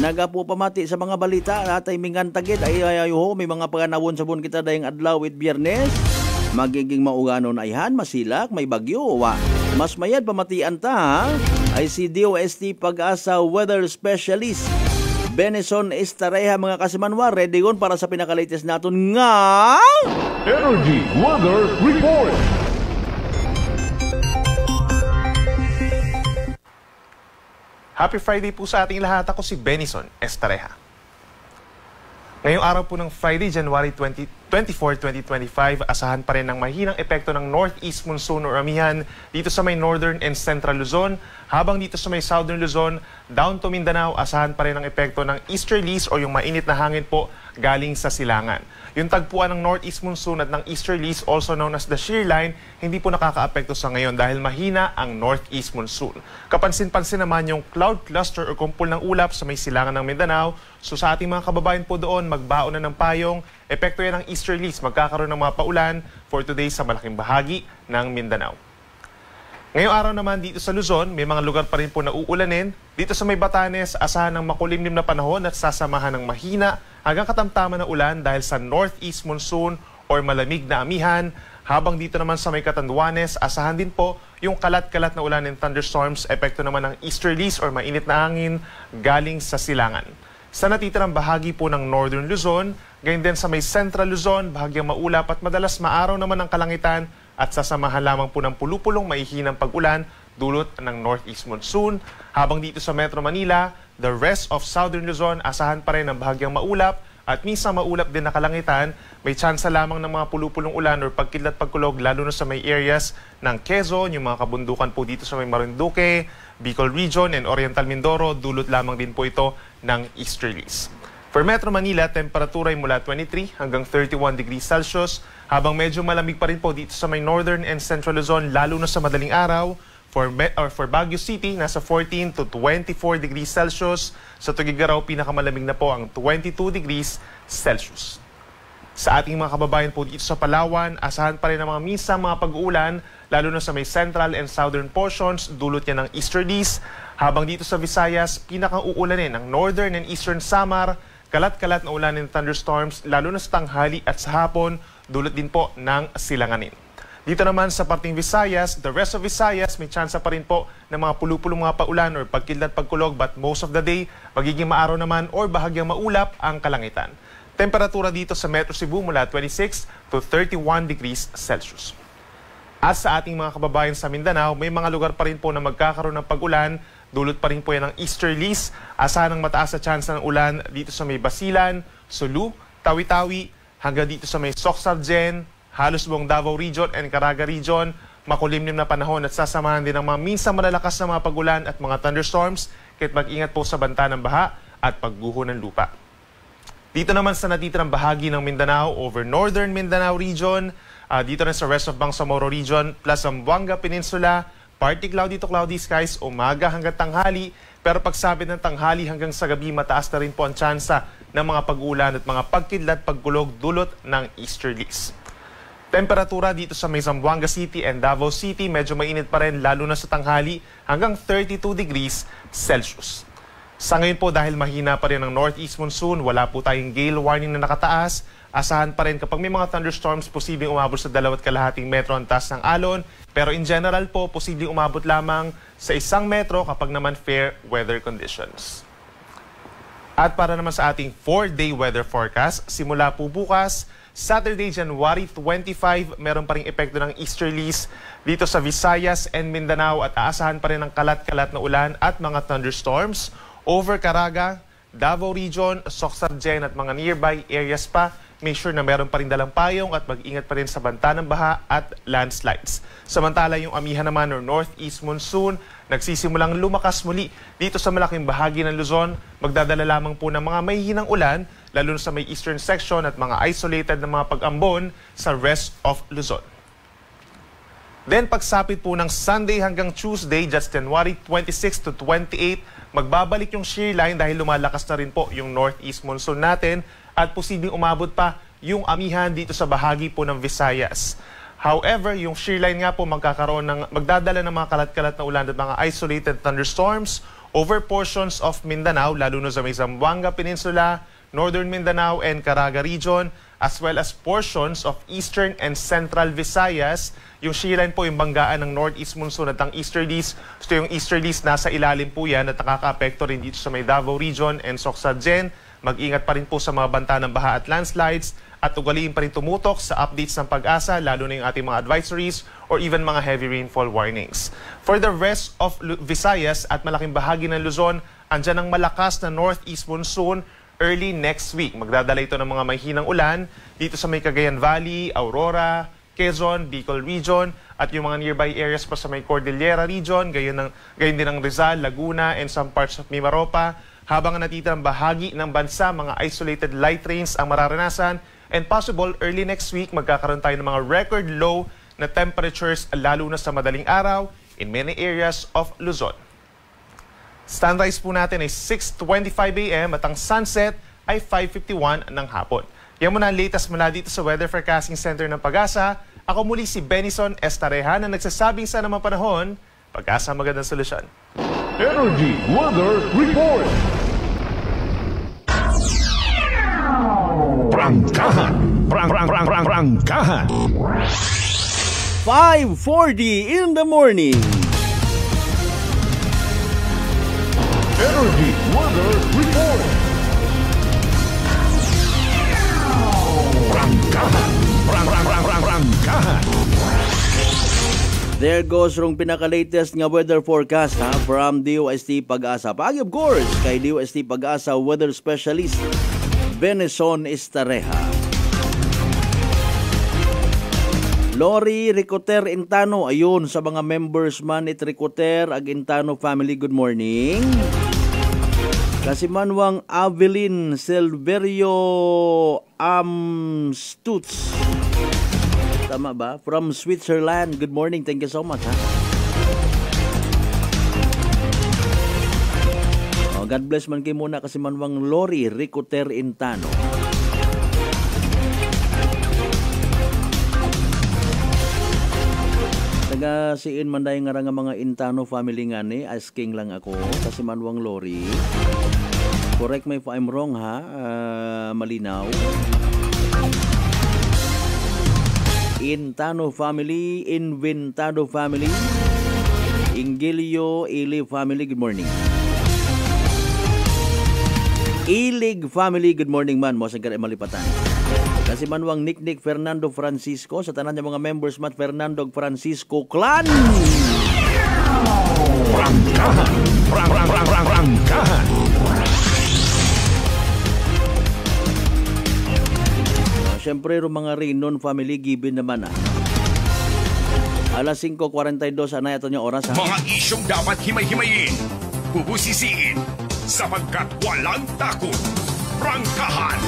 [SPEAKER 7] Nagapo pamati sa mga balita natay mingan tagid ay may mga paganawon sa buwan kita dayang adlaw with Biyernes. Magiging mauganon ayhan masilak may bagyo wa. Mas mayad pamatian ta ay si DOST Pag-asa weather specialist Benison Estareha mga kasimanwa ready gon para sa pinaka-latest naton nga
[SPEAKER 1] Energy Weather Report.
[SPEAKER 2] Happy Friday po sa ating lahat. Ako si Benison Estareha. Ngayong araw po ng Friday, January 22, 24-2025, asahan pa rin ng mahinang epekto ng northeast monsoon o amihan dito sa may northern and central Luzon. Habang dito sa may southern Luzon, down to Mindanao, asahan pa rin ang epekto ng easterlies o yung mainit na hangin po galing sa silangan. Yung tagpuan ng northeast monsoon at ng easterlies, also known as the shear line, hindi po nakakaapekto sa ngayon dahil mahina ang northeast monsoon. Kapansin-pansin naman yung cloud cluster o kumpul ng ulap sa may silangan ng Mindanao. So sa ating mga kababayan po doon, magbaon na ng payong. Epekto yan ng easterlies, magkakaroon ng mga paulan for today sa malaking bahagi ng Mindanao. Ngayong araw naman dito sa Luzon, may mga lugar pa rin po na uulanin. Dito sa may Batanes, asahan ng makulimlim na panahon at sasamahan ng mahina hanggang katamtaman na ulan dahil sa northeast monsoon or malamig na amihan. Habang dito naman sa may Catanduanes, asahan din po yung kalat-kalat na ulan and thunderstorms, epekto naman ng easterlies or mainit na hangin galing sa silangan. Sa natitirang bahagi po ng northern Luzon, gayon din sa may central Luzon, bahagyang maulap at madalas maaraw naman ang kalangitan at sasamahan lamang po ng pulupulong maihinang pag-ulan dulot ng northeast monsoon. Habang dito sa Metro Manila, the rest of southern Luzon, asahan pa rin ng bahagyang maulap at minsan maulap din na kalangitan. May tsansa lamang ng mga pulupulong ulan or pagkidlat pagkulog lalo na sa may areas ng Quezon, yung mga kabundukan po dito sa may Marinduque, Bicol Region and Oriental Mindoro, dulot lamang din po ito ng easterlies. For Metro Manila, temperatura ay mula 23 hanggang 31 degrees Celsius, habang medyo malamig pa rin po dito sa may northern and central Luzon, lalo na sa madaling araw. For Baguio City, nasa 14 to 24 degrees Celsius. Sa Tuguegarao, pinakamalamig na po ang 22 degrees Celsius. Sa ating mga kababayan po dito sa Palawan, asahan pa rin ang mga minsang mga pag-uulan, lalo na sa may central and southern portions, dulot niya ng easterlies. Habang dito sa Visayas, pinakang uulanin ng northern and eastern Samar, kalat-kalat na ulan and thunderstorms, lalo na sa tanghali at sa hapon, dulot din po ng silanganin. Dito naman sa parting Visayas, the rest of Visayas, may tsansa pa rin po ng mga pulupulong mga paulan or pagkidlat pagkulog, but most of the day, magiging maaraw naman or bahagyang maulap ang kalangitan. Temperatura dito sa Metro Cebu mula 26 to 31 degrees Celsius. At sa ating mga kababayan sa Mindanao, may mga lugar pa rin po na magkakaroon ng pag-ulan. Dulot pa rin po yan ng easterlies. Asahan ng mataas na tsansa ng ulan dito sa may Basilan, Sulu, Tawi-Tawi, hanggang dito sa may Soc-Sargen, halos buong Davao Region and Caraga Region. Makulimlim na panahon at sasamahan din ng mga minsan malalakas na mga pag-ulan at mga thunderstorms. Kaya't mag-ingat po sa banta ng baha at pagguho ng lupa. Dito naman sa natitirang bahagi ng Mindanao over northern Mindanao region, dito rin sa rest of Bangsamoro region, plus Zamboanga Peninsula, partly cloudy to cloudy skies, umaga hanggang tanghali, pero pagsapit ng tanghali hanggang sa gabi, mataas na rin po ang tsansa ng mga pag-ulan at mga pagkidlat pagkulog dulot ng easterlies. Temperatura dito sa may Zamboanga City and Davao City, medyo mainit pa rin lalo na sa tanghali hanggang 32 degrees Celsius. Sa ngayon po, dahil mahina pa rin ang northeast monsoon, wala po tayong gale warning na nakataas. Asahan pa rin kapag may mga thunderstorms, posibleng umabot sa 2.5 metro ang taas ng alon. Pero in general po, posibleng umabot lamang sa 1 metro kapag naman fair weather conditions. At para naman sa ating 4-day weather forecast, simula po bukas, Saturday, January 25, meron pa ring epekto ng easterlies dito sa Visayas and Mindanao at aasahan pa rin ng kalat-kalat na ulan at mga thunderstorms over Caraga, Davao Region, Soc-Sargen at mga nearby areas pa. Make sure na meron pa rin dalang payong at mag-ingat pa rin sa banta ng baha at landslides. Samantala yung amihan naman or northeast monsoon, nagsisimulang lumakas muli dito sa malaking bahagi ng Luzon. Magdadala lamang po ng mga mahihinang ulan, lalo sa may eastern section at mga isolated na mga pag-ambon sa rest of Luzon. Then pagsapit po ng Sunday hanggang Tuesday, just January 26 to 28, magbabalik yung shear line dahil lumalakas na rin po yung northeast monsoon natin at posibleng umabot pa yung amihan dito sa bahagi po ng Visayas. However, yung shear line nga po magdadala ng mga kalat-kalat na ulan at mga isolated thunderstorms over portions of Mindanao, lalo na sa may Zamboanga Peninsula, northern Mindanao and Caraga Region, as well as portions of eastern and central Visayas. Yung shear line po yung banggaan ng northeast monsoon at ang easterlies. So yung easterlies nasa ilalim po yan at nakaka-apekto rin dito sa may Davao Region and Soc-Sargen. Mag-ingat pa rin po sa mga banta ng baha at landslides at ugaliin pa rin tumutok sa updates ng Pag-asa, lalo na yung ating mga advisories or even mga heavy rainfall warnings. For the rest of Visayas at malaking bahagi ng Luzon, andyan ang malakas na northeast monsoon early next week. Magdadala ito ng mga mahinang ulan dito sa may Cagayan Valley, Aurora, Quezon, Bicol Region, at yung mga nearby areas pa sa may Cordillera Region, gayon din ang Rizal, Laguna, and some parts of Mimaropa. Habang natitirang bahagi ng bansa, mga isolated light rains ang mararanasan, and possible early next week magkakaroon tayo ng mga record low na temperatures lalo na sa madaling araw in many areas of Luzon. Sunrise po natin ay 6:25 a.m. at ang sunset ay 5:51 ng hapon. Yan muna ang latest mula dito sa Weather Forecasting Center ng Pag-asa. Ako muli si Benison Estareja na nagsasabing sa namang panahon, Pag-asa magandang solusyon.
[SPEAKER 1] Energy Weather Report.
[SPEAKER 6] Prangkahan. Prangkahan.
[SPEAKER 7] 5:40 in the morning.
[SPEAKER 1] Energy Weather Report.
[SPEAKER 6] Prangkahan. Prangkahan.
[SPEAKER 7] There goes rong pinaka-latest nga weather forecast from DOST Pag-asa. Pagi of course kay DOST Pag-asa weather specialist Benison Estareja. Lori Ricoter Intano, ayun sa mga members man it Ricoter ag Intano family, good morning. Kasimanwang Avelin Silverio Stutz. Tama ba? From Switzerland. Good morning. Thank you so much. God bless man kayo muna kasi manwang Lori Ricoter Intano. Taga-siin man dahil nga mga Intano family nga ni. Asking lang ako kasi manwang Lori. Correct me if I'm wrong malinaw. Intano family, Inventado family, Ingilio, Ili family, good morning. Ilig family, good morning man. Mo sa kare malipatan. Kasi manwang Nick Fernando Francisco sa tanan ng mga members mat Fernando Francisco Clan.
[SPEAKER 6] Prangkahan.
[SPEAKER 7] Siyempre mga Rinon family given naman Alas 5:42 anay ato niya oras
[SPEAKER 6] Mga isyong dapat himay-himayin, bubusisiin, sapagkat walang takot. Prangkahan.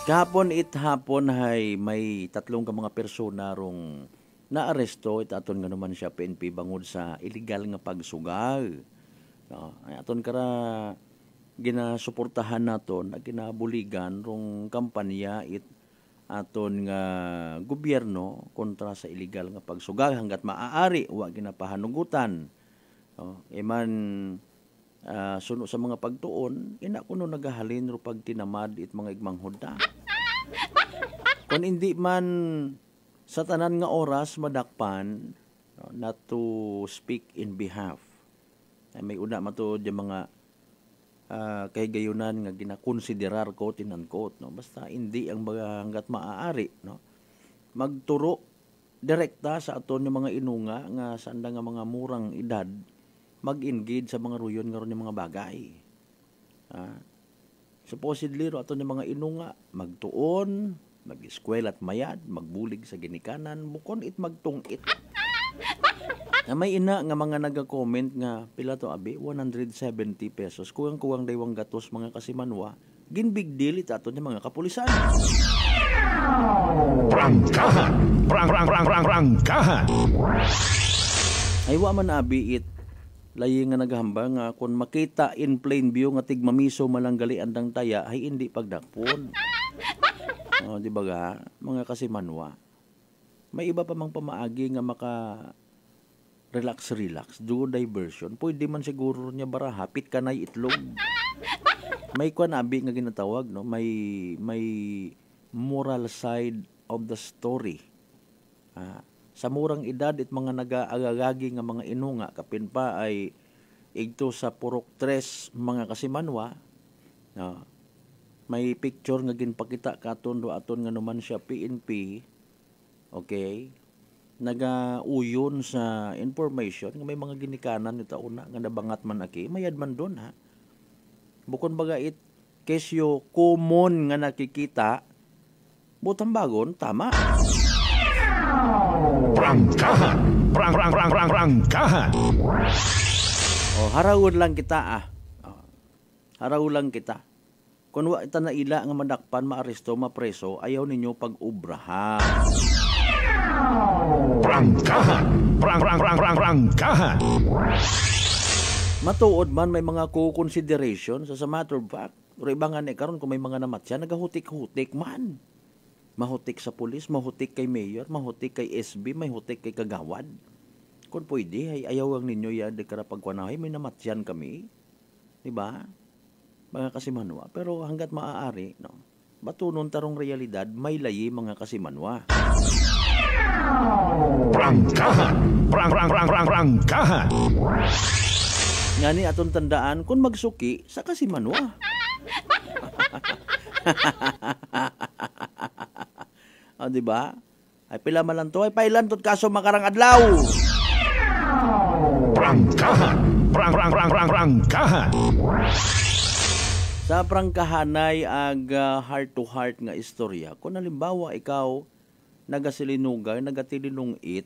[SPEAKER 7] Kahapon hapon hay may tatlong ka mga persona rong naaresto aton nga naman siya PNP bangod sa illegal nga pagsugal. Ay aton kara ginasuportahan naton at ginabuligan rong kampanya aton nga gobyerno kontra sa illegal nga pagsugal hanggat maaari wa ginapahanugutan. Iman suno sa mga pagtuon ina kuno nagahalin ro pagtinamad mga igmanghod ta. Kung hindi man sa tanan nga oras madakpan not to speak in behalf. Ay may una matud yung mga kay gayunan nga ginakonsiderar ko tinangkot basta hindi ang hanggat maaari magturo direkta sa aton yung mga inunga nga sanda nga mga murang edad mag-engage sa mga ruyon nga ron yung mga bagay. Supposedly ro aton yung mga inunga magtuon, mag-eskwela at mayad, magbulig sa ginikanan, bukon it magtungit. May ina nga mga naga-comment nga pila to abi 170 pesos kuwang daywang gatos mga kasimanwa ginbig deal itaton ng mga kapulisan.
[SPEAKER 6] Prangkahan. Prangkahan.
[SPEAKER 7] Ay wa man abi it layi nga naghamba nga kung makita in plain view nga tigmamiso malanggali andang taya ay hindi pagdakpon. Di ba ga mga kasimanwa? May iba pa mang pamaagi nga maka relax, do diversion. Pwede man siguro niya bara hapit ka na itlog. May kuanabi nga ginatawag may moral side of the story. Sa murang edad it mga nagaagagagi nga mga inunga kapin pa ay igto sa purok 3 mga kasimanwa. May picture nga ginpakita katon do aton nga naman siya PNP. Okay? Nagauyon sa information nga may mga ginikanan ita una nga nabangat man aki mayad man doon bukon baga kesyo common nga nakikita, butang bagon, tama.
[SPEAKER 1] Prangkahan! Prangkahan!
[SPEAKER 7] O, harawon lang kita Haraw lang kita. Kung wa ita na ila nga madakpan, maaresto, mapreso, ayaw ninyo pag-ubrahan.
[SPEAKER 1] Prangkahan! Prangkahan!
[SPEAKER 7] Matuod man may mga co-consideration sa matter of fact. Pero iba nga karon kung may mga namatya, nagahutik-hutik man. Mahutik sa pulis, mahutik kay mayor, mahutik kay SB, mahutik kay kagawad. Kung pwede, ay ayaw ang ninyo yan, di karapagwanahay, may namatyan kami. Diba? Mga kasimanwa. Pero hanggat maaari, no, matunon tarong realidad, may layi mga kasimanwa.
[SPEAKER 1] Prangkahan! Prangkahan!
[SPEAKER 7] Nga ni atong tandaan, kung magsuki, sa kasimanwa. O, diba? Ay pila man lang to, ay pailantot kaso makarang adlaw.
[SPEAKER 1] Prangkahan! Prangkahan!
[SPEAKER 7] Sa prangkahanay ag heart-to-heart nga istorya. Kung halimbawa ikaw nagasilinugay, nagatilinungit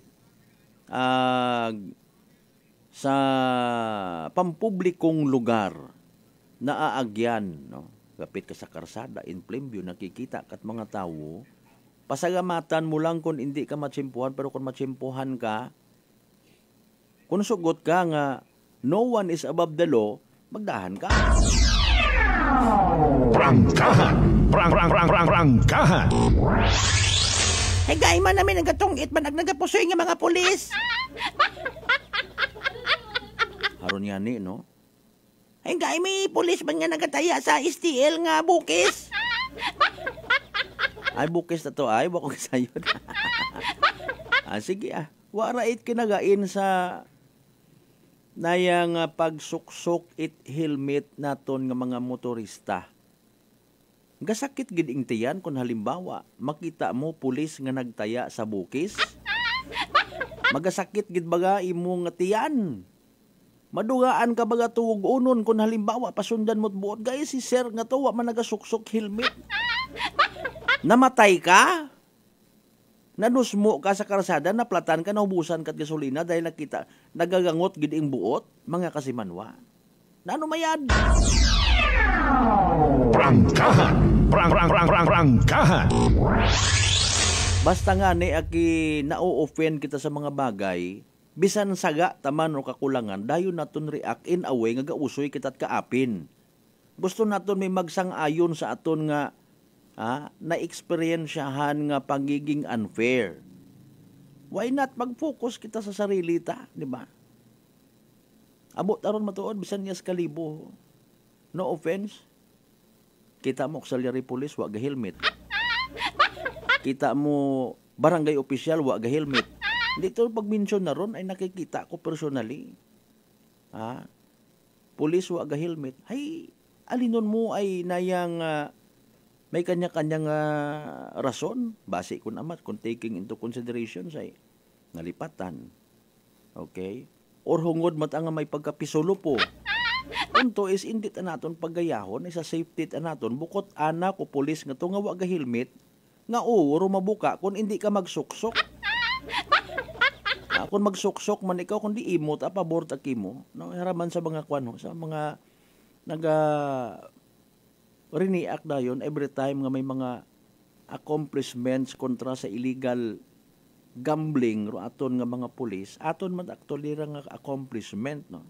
[SPEAKER 7] sa pampublikong lugar na aagyan, no? Kapit ka sa karsada, in plain view, nakikita kat mga tao, pasagamatan mo lang kung hindi ka matsimpuhan, pero kung matsimpuhan ka, kung sugot ka nga, no one is above the law, magdahan ka.
[SPEAKER 1] Prangkahan! Prangkahan!
[SPEAKER 7] Hey, gay man namin nagatungit man nagapusoy nga mga pulis. Haron yan ni, no? Hey, gay may pulis man nga nagataya sa STL nga bukis. Ay, bukis na to ay, wakong sayo na. Sige warait kinagain sa nayang pagsuksok it helmet naton nga mga motorista. Gasakit gid ing tiyan kung halimbawa makita mo pulis nga nagtaya sa bukis. Magasakit gid baga imo nga tiyan. Madugaan ka baga tuwog unon kung halimbawa pasundan mo't buot guys si sir nga to wa man nagasuksok helmet. Namatay ka? Nanusmo ka sa karsada, naplatan ka, naubusan ka at gasolina dahil nakita, nagagangot gid ing buot, mga kasimanwa. Nano mayad?
[SPEAKER 1] Prangkahan! Prangkahan!
[SPEAKER 7] Basta nga ni aki na-offend kita sa mga bagay, bisan saga taman o kakulangan, dayon naton react in a way nga gausoy kita't kaapin. Gusto naton may magsang-ayon sa aton nga na-experiensyahan nga pagiging unfair. Why not mag-focus kita sa sarili ta, di ba? Abot aron matuod bisan niya kalibo. No offense. Kita mo auxiliary police wa ga helmet. Kita mo barangay official wa ga helmet. Dito pag-mention na ron ay nakikita ko personally. Police wa ga helmet. Hay alinon mo ay nayang may kanya-kanyang rason, base kun amat, kung taking into consideration say nalipatan. Okay? Or hungod matanga may pagkapisolo po. Punto is indit naton paggayahon, isa safety naton bukod anak o pulis nga to nga wa ga helmet, nga uro mabuka kung hindi ka magsuksok. Kung magsuksok man ikaw, kung di imot, pabor ta kimo. No? Haraman sa mga kwan, sa mga riniak dayon every time nga may mga accomplishments kontra sa illegal gambling ro aton nga mga pulis, aton man actually nga accomplishment, no.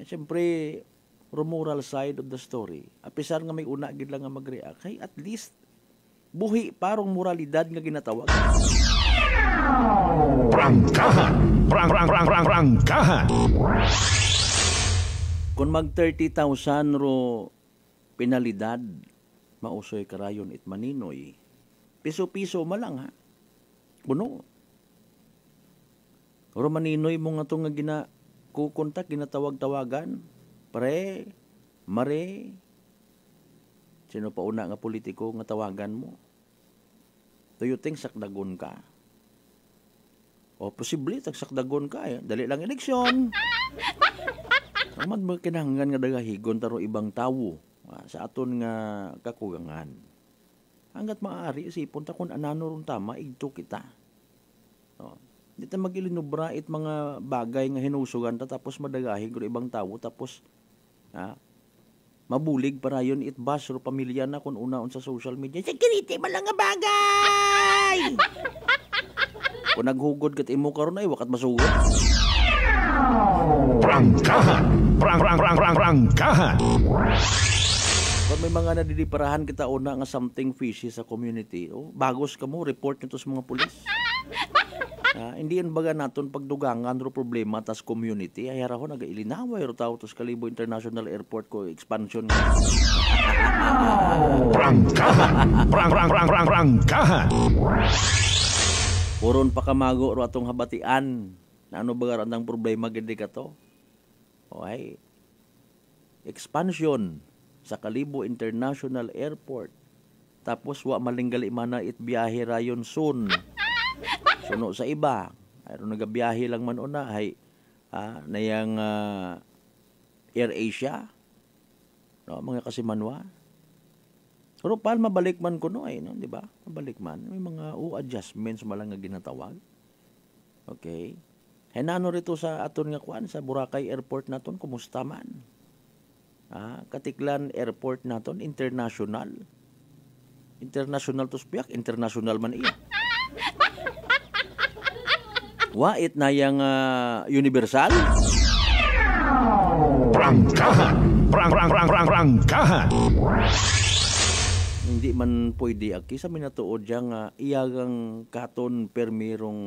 [SPEAKER 7] Siyempre moral side of the story, apisar nga may una gid lang nga mag-react, hey, at least buhi parong moralidad nga ginatawag.
[SPEAKER 1] Prangkahan! Prangkahan!
[SPEAKER 7] Kung mag 30,000 ro penalidad, mausoy karayon it maninoy. Piso-piso malang ha. Buno. Oro maninoy mo nga itong nga kukontak, ginatawag-tawagan. Pre, mare. Sino pa una nga politiko nga tawagan mo? Do you think sakdagon ka? O posible, tagsakdagon ka. Dali lang eleksyon. Amad mo kinahanggan nga dagahigon taro ibang tawo. sa aton nga kakugangan. Hanggat maaari isipon ta kung anano ron tama igto kita. No. Di ta magilinubra it mga bagay nga hinusugan ta tapos madagahin ko ibang tawo tapos mabulig para yun it bash ro pamilya na kung unaon sa social media. Security man lang nga bagay. Kung naghugod kat imo karon ay wakat masugod.
[SPEAKER 1] Prangkahan. Prangkahan.
[SPEAKER 7] Kung may mga nadidiparahan kita una nga something fishy sa community, bagos ka mo, report nito sa mga pulis. Hindi yan baga naton pagdugangan ro problema tas community. Ay hara ko nagailinaway ro tao tos Kalibo International Airport ko expansion.
[SPEAKER 1] Prangkahan. Prangkahan.
[SPEAKER 7] Puron pa kamago ro atong habatian. Na ano baga randang problema gid ka to? Okay. Expansion sa Kalibo International Airport. Tapos wa malinggali mana it biyahe rayon soon. Suno sa iba. Ayron nagabiyahe lang man una hay nayang Air Asia. No, mga kasimanwa. Pero paal mabalik man kuno ay no, di ba? Mabalik man may mga adjustments malang nga ginatawag. Okay. Henano rito sa aton nga kuan sa Boracay Airport naton kumusta man? Katiklan Airport naton international. International to spiak, international man iya. Wa it na yang universal?
[SPEAKER 1] Prangkahan. Prangkahan.
[SPEAKER 7] Hindi man pwede aki sa minatuod yang iyagang katon permirong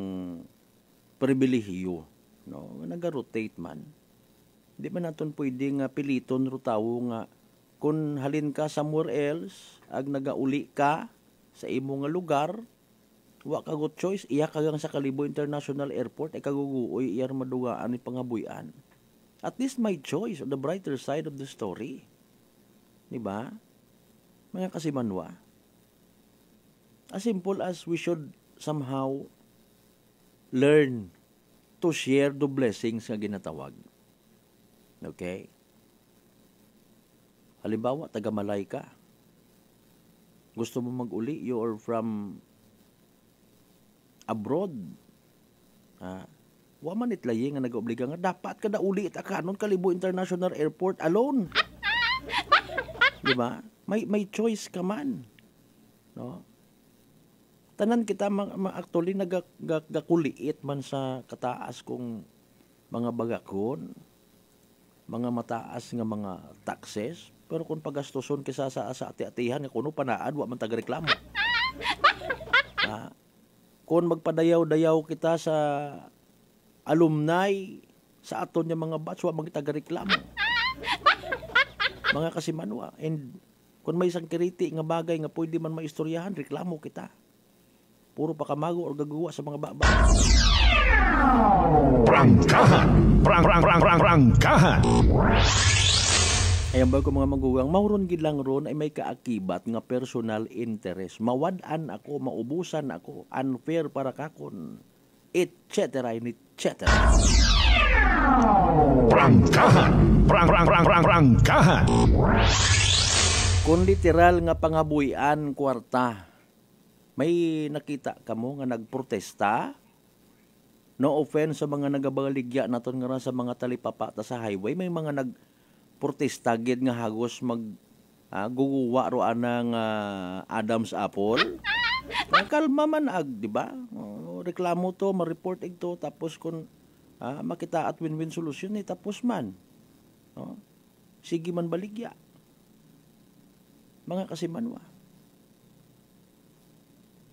[SPEAKER 7] pribilehiyo, no? Naga-rotate man. Di man naton pwede nga piliton ro tawo nga kung halin ka somewhere else ag nagauli ka sa imo nga lugar, wa ka good choice iya kagang sa Kalibo International Airport ay kaguguoy iyar madugaan ni pangabuyan. At least my choice on the brighter side of the story. Di ba? Mga kasimanwa. As simple as we should somehow learn to share the blessings nga ginatawag. Okay? Halimbawa, taga-Malay ka. Gusto mo mag-uli, you are from abroad. Wa man itlaye nga nag-obliga nga dapat ka na uli ita kanon Kalibo International Airport alone. Di ba? May choice ka man. No? Tanan kita actually nagakuliit man sa kataas kong mga bagakon, mga mataas nga mga taxes, pero kung pagastoson kisa sa ati-atihan nga kuno panaan wa man tagareklamo. Kung magpadayaw-dayaw kita sa alumni sa aton nga mga batch wa man tagareklamo. Mga kasimanwa, and kung may isang kiriti nga bagay nga pwede man maistoryahan, reklamo kita. Puro pa kamago o gagawa sa mga baba.
[SPEAKER 1] Prangkahan. Prangkahan.
[SPEAKER 7] Ayan ba ko mga magugang, mauron gid lang ron ay may kaakibat nga personal interest. Mawad-an ako, maubusan ako, unfair para kakon, etc. etc.
[SPEAKER 1] Prangkahan. Prangkahan.
[SPEAKER 7] Kung literal nga pangabuyan kwarta, may nakita ka mo nga nagprotesta? No offense sa mga nagabaligya naton nga sa mga talipapata sa highway, may mga nagprotesta gid nga hagos guguwa ro anang Adam's apple. Kalma man di ba? Reklamo to, ma-report ito tapos kung makita at win-win solution tapos man. Sige man baligya. Mga kasimanwa.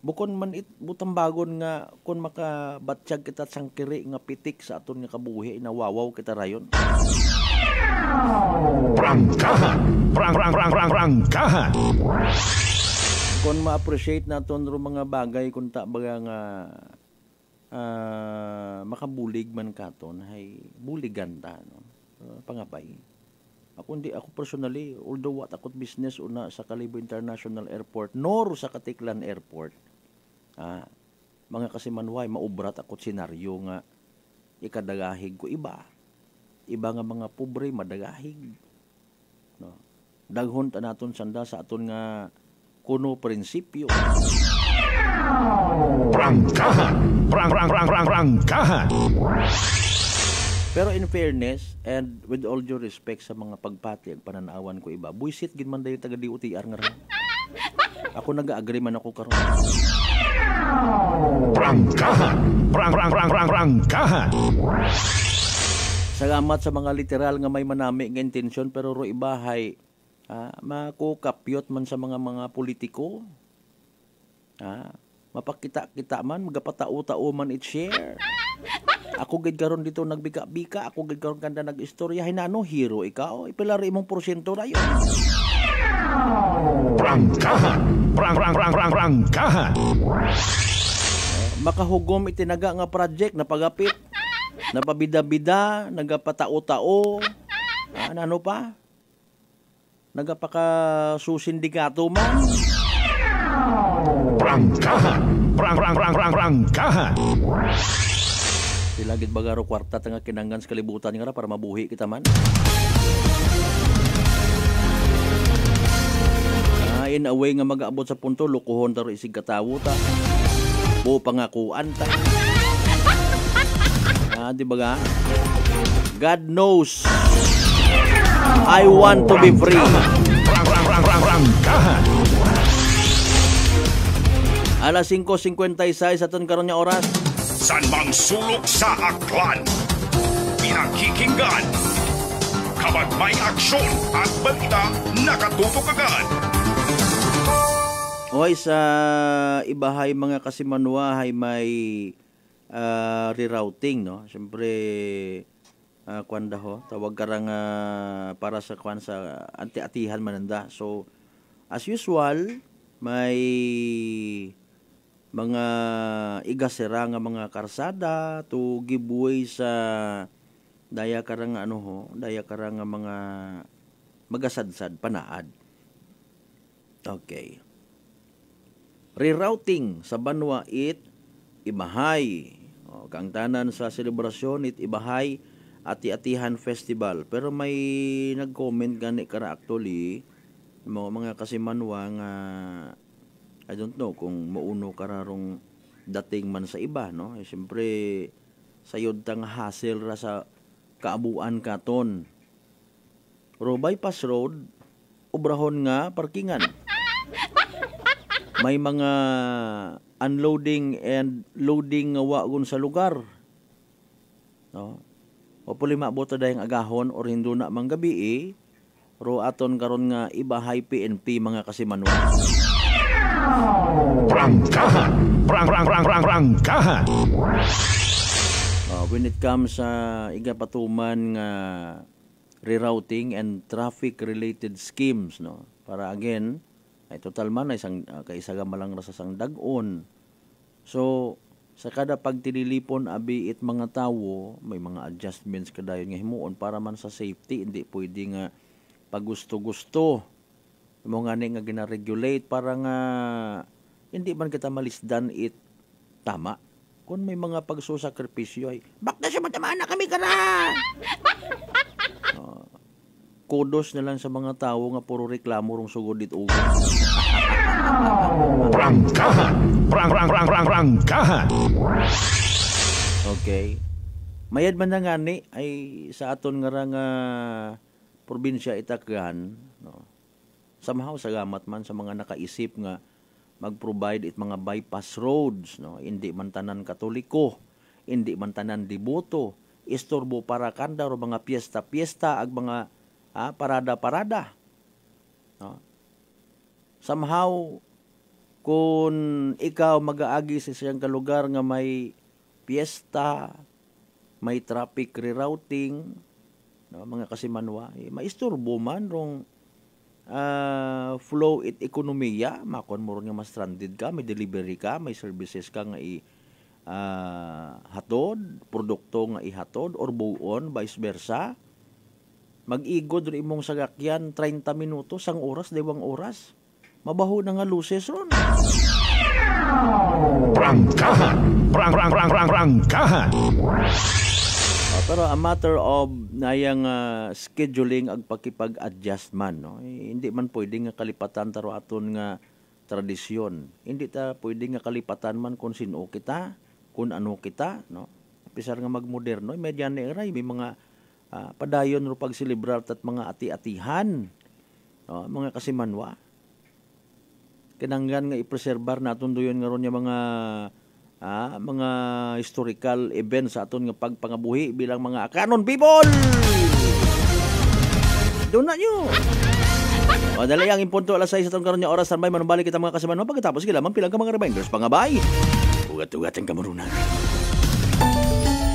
[SPEAKER 7] Bukon man butang bagon nga kung makabatsyag kita sangkiri nga pitik sa aton nga kabuhi nawawaw kita rayon.
[SPEAKER 1] Prangkahan. Prangkahan.
[SPEAKER 7] Kung ma-appreciate naton ro mga bagay kung ta baga nga makabulig man katon hay buligan ta no. Pangapay. Ako personally, although what akot business una sa Kalibo International Airport nor sa Katiklan Airport, mga kasimanway, maubrat akot senaryo nga ikadagahig ko iba nga mga pobre madagahig. No? daghon ta naton sanda sa aton nga kuno prinsipyo.
[SPEAKER 1] Prangkahan. Prangkahan.
[SPEAKER 7] Pero in fairness and with all due respect sa mga pagpati ag pananawan ko iba, buisit gid man dayo taga DOTR nga ron. Ako nag-agree man ako karon.
[SPEAKER 1] Prangkahan. Prangkahan.
[SPEAKER 7] Salamat sa mga literal nga may manami nga intensyon pero ro ibahay makukapyot man sa mga politiko. Mapakita-kita man, magapatao-tao man it-share. Ako gid karon dito nagbika-bika, ako gid karon kanda nag-istorya, hinano hero ikaw, ipilari imong porsyento ra yun.
[SPEAKER 1] Prangkahan. Prangkahan.
[SPEAKER 7] Makahugom itinaga nga project na pagapit, napabida-bida, nagapatao-tao, ano pa? Nagapaka-susindikato man.
[SPEAKER 1] Prangkahan. Prangkahan.
[SPEAKER 7] Sila gid bagaro kwarta nga kinanggan sa kalibutan nga para mabuhi kita man. In a way nga mag-aabot sa punto lukuhon taro isig katawo ta. Buo pangakuan ta. Di ba ga? God knows. I want to be free.
[SPEAKER 1] Prangkahan.
[SPEAKER 7] Alas 5:56 aton karon nga oras.
[SPEAKER 1] San mang sulok sa aklan, pinakikinggan, kapag may aksyon at balita, nakatutok agad.
[SPEAKER 7] Hoy, sa ibahay mga kasimanwa ay may rerouting, no? Siyempre, kwanda ho, tawag karang para sa kwan sa anti-atihan mananda. So, as usual, may mga igasera nga mga karsada to give way sa daya karang daya karang mga magasadsad panaad. Okay. Rerouting sa Banwa it Ibahay. Kang tanan sa selebrasyon it Ibahay Ati-Atihan Festival. Pero may nag-comment gani kara actually mga kasimanwa nga I don't know kung mauno kararong dating man sa iba, no? Siyempre, sayod tang hassle ra sa kaabuan katon. Ro bypass road, obrahon nga parkingan. May mga unloading and loading nga wagon sa lugar. No? O puli maabot dayang agahon or hindo na mang gabi ro aton karon nga Ibahay PNP mga kasimanwa.
[SPEAKER 1] Prangkahan. Prangkahan.
[SPEAKER 7] When it comes sa igapatuman nga rerouting and traffic related schemes, no, para again ay total man ay isang kaisaga malang ra sa sang dag-on. So sa kada pagtililipon abi it mga tawo may mga adjustments kadayon nga himuon para man sa safety, hindi pwede nga pagusto-gusto mo nga nga gina-regulate para nga hindi man kita malisdan it tama. Kung may mga pagsusakripisyo ay bakit siya matamaan na kami ka na? Kudos na lang sa mga tao nga puro reklamo rong sugod dito.
[SPEAKER 1] Prangkahan. Prangkahan.
[SPEAKER 7] Okay. Mayad man na nga ni ay sa aton nga probinsya itakgan, no. Somehow salamat man sa mga nakaisip nga mag-provide it mga bypass roads, no. Hindi man tanan Katoliko, hindi man tanan deboto, istorbo para kanda o mga piyesta-piyesta ag mga parada-parada. No? Somehow kung ikaw mag-aagi sa siyang kalugar nga may piyesta, may traffic rerouting, no, mga kasimanwa, maisturbo man rong flow it ekonomiya, makon mo nga mas stranded ka, may delivery ka, may services ka nga hatod, produkto nga ihatod or buon, vice versa. Mag-igod rin imong sagakyan 30 minutos, ang oras, 2 oras. Mabaho na nga luces ron.
[SPEAKER 1] Prangkahan. Prangkahan.
[SPEAKER 7] Pero a matter of nayang scheduling ag pakipag-adjust man, no? Hindi man pwede nga kalipatan taro aton nga tradisyon. Hindi ta pwede nga kalipatan man kung sino kita, kung ano kita, no? Pisar nga magmoderno, medyan ni eray may mga padayon ro pagselebrar at mga ati-atihan, no? Mga kasimanwa. Kinanggan nga i-preserbar naton doyon nga ron yung mga historical events sa aton nga pagpangabuhi bilang mga kanon people. Doon na nyo. O dali ang impunto alas 6 atong karon nga oras standby manumbalik kita mga kasimanwa pagkatapos kilaman pilang ka mga reminders pangabay. Ugat-ugatan kamurunan.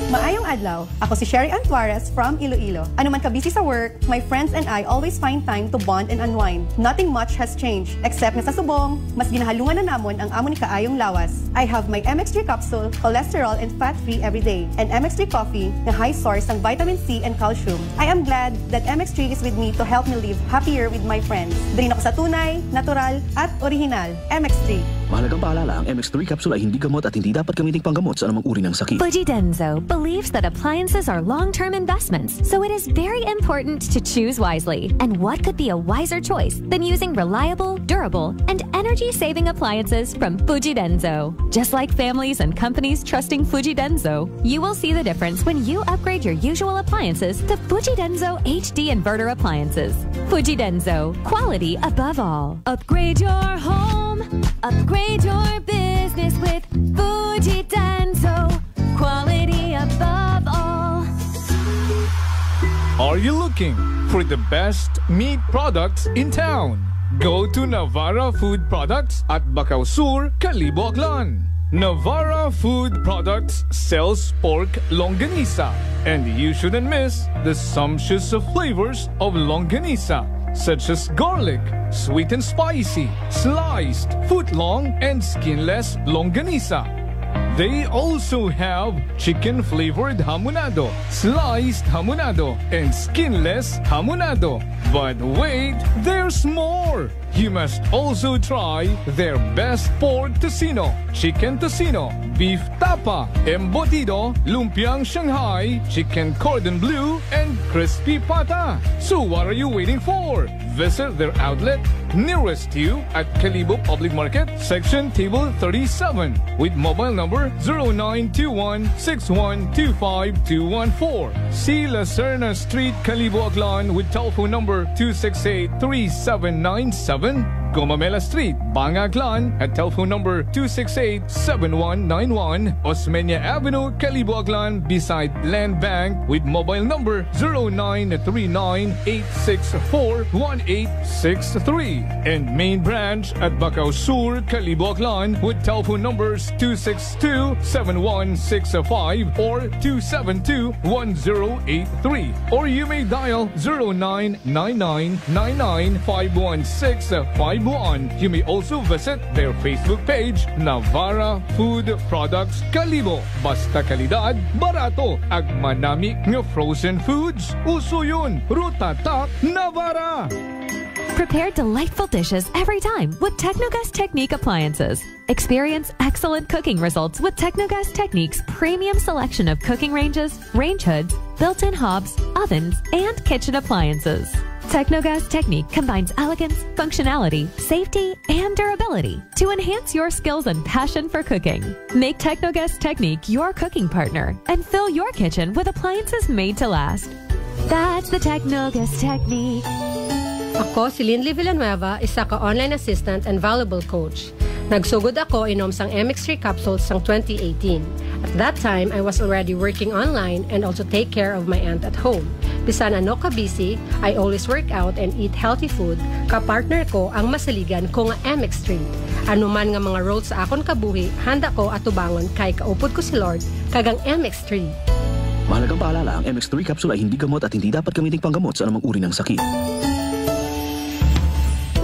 [SPEAKER 4] Maayong adlaw. Ako si Sherry Antuarez from Iloilo. Ano man ka busy sa work, my friends and I always find time to bond and unwind. Nothing much has changed, except nga sa subong, mas ginahalungan na namon ang amon ni kaayong lawas. I have my MX3 capsule, cholesterol and fat-free every day, and MX3 coffee na high source ng vitamin C and calcium. I am glad that MX3 is with me to help me live happier with my friends. Dali ako sa tunay, natural, at original. MX3.
[SPEAKER 14] Mahalagang paalala, ang MX3 capsule ay hindi gamot at hindi dapat gamiting panggamot sa anumang uri ng sakit.
[SPEAKER 20] Fujidenzo believes that appliances are long-term investments, so it is very important to choose wisely. And what could be a wiser choice than using reliable, durable, and energy-saving appliances from Fujidenzo? Just like families and companies trusting Fujidenzo, you will see the difference when you upgrade your usual appliances to Fujidenzo HD inverter appliances. Fujidenzo, quality above all. Upgrade your home, upgrade your business with Fujidenzo, quality above all.
[SPEAKER 9] Are you looking for the best meat products in town? Go to Navara Food Products at Bacau Sur, Calibo, Aklan. Navara Food Products sells pork longanisa, and you shouldn't miss the sumptuous flavors of longanisa, such as garlic, sweet and spicy, sliced, foot-long, and skinless longanisa. They also have chicken-flavored hamonado, sliced hamonado, and skinless hamonado. But wait, there's more! You must also try their best pork tocino, chicken tocino, beef tapa, embutido, lumpiang Shanghai, chicken cordon bleu, and crispy pata. So what are you waiting for? Visit their outlet nearest you at Calibo Public Market, section table 37, with mobile number 0921-6125-214. See La Serna Street, Calibo, Aklan, with telephone number 268-3797. Gomamela Street, Bangaklan, at telephone number 268-7191. Osmeña Avenue, Calibo, Aklan, beside Land Bank, with mobile number 0939-864-1863. And main branch at Bacau Sur, Calibo, Aklan, with telephone numbers 262-7165 or 272-1083. Or you may dial 0999-99-516-51. You may also visit their Facebook page, Navara Food Products Calibo. Basta kalidad, barato, ag manami nga frozen foods. Uso yun, Rutatak Navara.
[SPEAKER 20] Prepare delightful dishes every time with Technogas Technique appliances. Experience excellent cooking results with Technogas Technique's premium selection of cooking ranges, range hoods, built-in hobs, ovens, and kitchen appliances. Technogas Technique combines elegance, functionality, safety, and durability to enhance your skills and passion for cooking. Make Technogas Technique your cooking partner and fill your kitchen with appliances made to last. That's the Technogas Technique.
[SPEAKER 5] Ako si Linley Villanueva, isa ka online assistant and valuable coach. Nagsugod ako inom sang MX3 capsules sang 2018. At that time, I was already working online and also take care of my aunt at home. Bisan ano ka busy, I always work out and eat healthy food. Ka-partner ko ang masaligan ko nga MX3. Ano man nga mga roles sa akon kabuhi, handa ko at tubangon kay kaupod ko si Lord kagang MX3.
[SPEAKER 14] Mahalagang paalala, ang MX3 capsule ay hindi gamot at hindi dapat gamiting panggamot sa anumang uri ng sakit.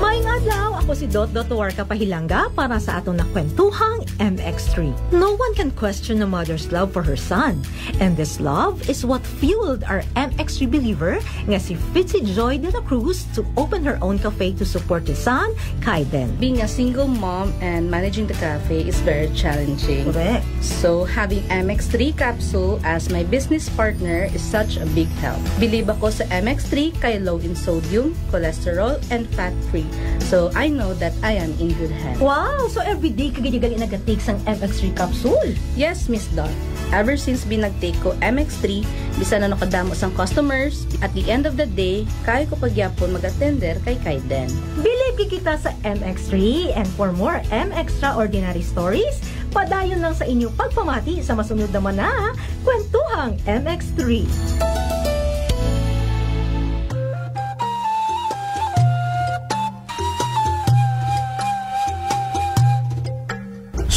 [SPEAKER 4] Maayong adlaw, ako
[SPEAKER 15] Ako si Dot Kapahilanga para sa atong nakwentuhang MX3. No one can question a mother's love for her son. And this love is what fueled our MX3 believer nga si Fitzy Joy de la Cruz to open her own cafe to support his son, Kaiden.
[SPEAKER 8] Being a single mom and managing the cafe is very challenging.
[SPEAKER 15] Correct.
[SPEAKER 8] So having MX3 capsule as my business partner is such a big help. Believe ako sa MX3 kay low in sodium, cholesterol, and fat-free. So I know that I am in good hands.
[SPEAKER 15] Wow! So everyday ka gali nag-take sang MX3 capsule?
[SPEAKER 8] Yes, Miss Dot. Ever since binag-take ko MX3, bisa na nakadamo sang customers, at the end of the day, kaya ko pagyapon mag-attender kay Kaiden.
[SPEAKER 15] Believe kita sa MX3, and for more MXtraordinary stories, padayon lang sa inyong pagpamati sa masunod naman na Kwentuhang MX3.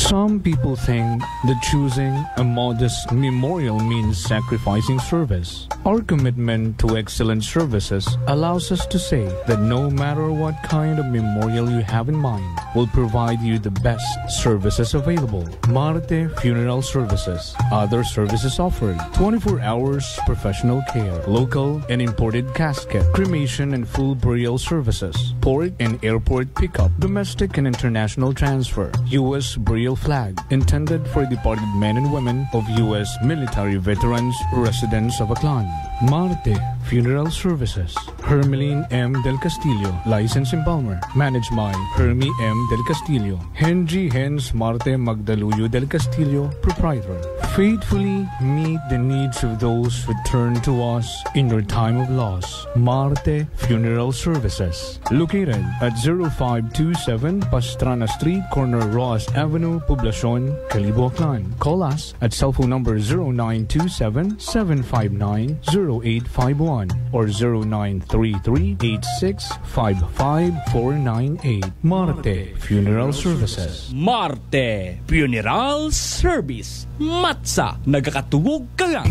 [SPEAKER 9] Some people think that choosing a modest memorial means sacrificing service. Our commitment to excellent services allows us to say that no matter what kind of memorial you have in mind, we'll provide you the best services available. Marte Funeral Services. Other services offered: 24 hours professional care, local and imported casket, cremation and full burial services, port and airport pickup, domestic and international transfer, U.S. burial flag, intended for departed men and women of U.S. military veterans residents of Aklan. Marte Funeral Services. Hermeline M. Del Castillo, License in Palmer. Managed by Hermie M. Del Castillo. Henry Hens Marte Magdaluyo Del Castillo, Proprietor. Faithfully meet the needs of those who turn to us in your time of loss. Marte Funeral Services. Located at 0527 Pastrana Street, corner Ross Avenue, Poblacion, Calibo, Aklan. Call us at cell phone number 0927-759-0851 or 0933-8655-498. Marte Funeral Services.
[SPEAKER 10] Marte Funeral Service. Matsa, nagakatubog ka lang.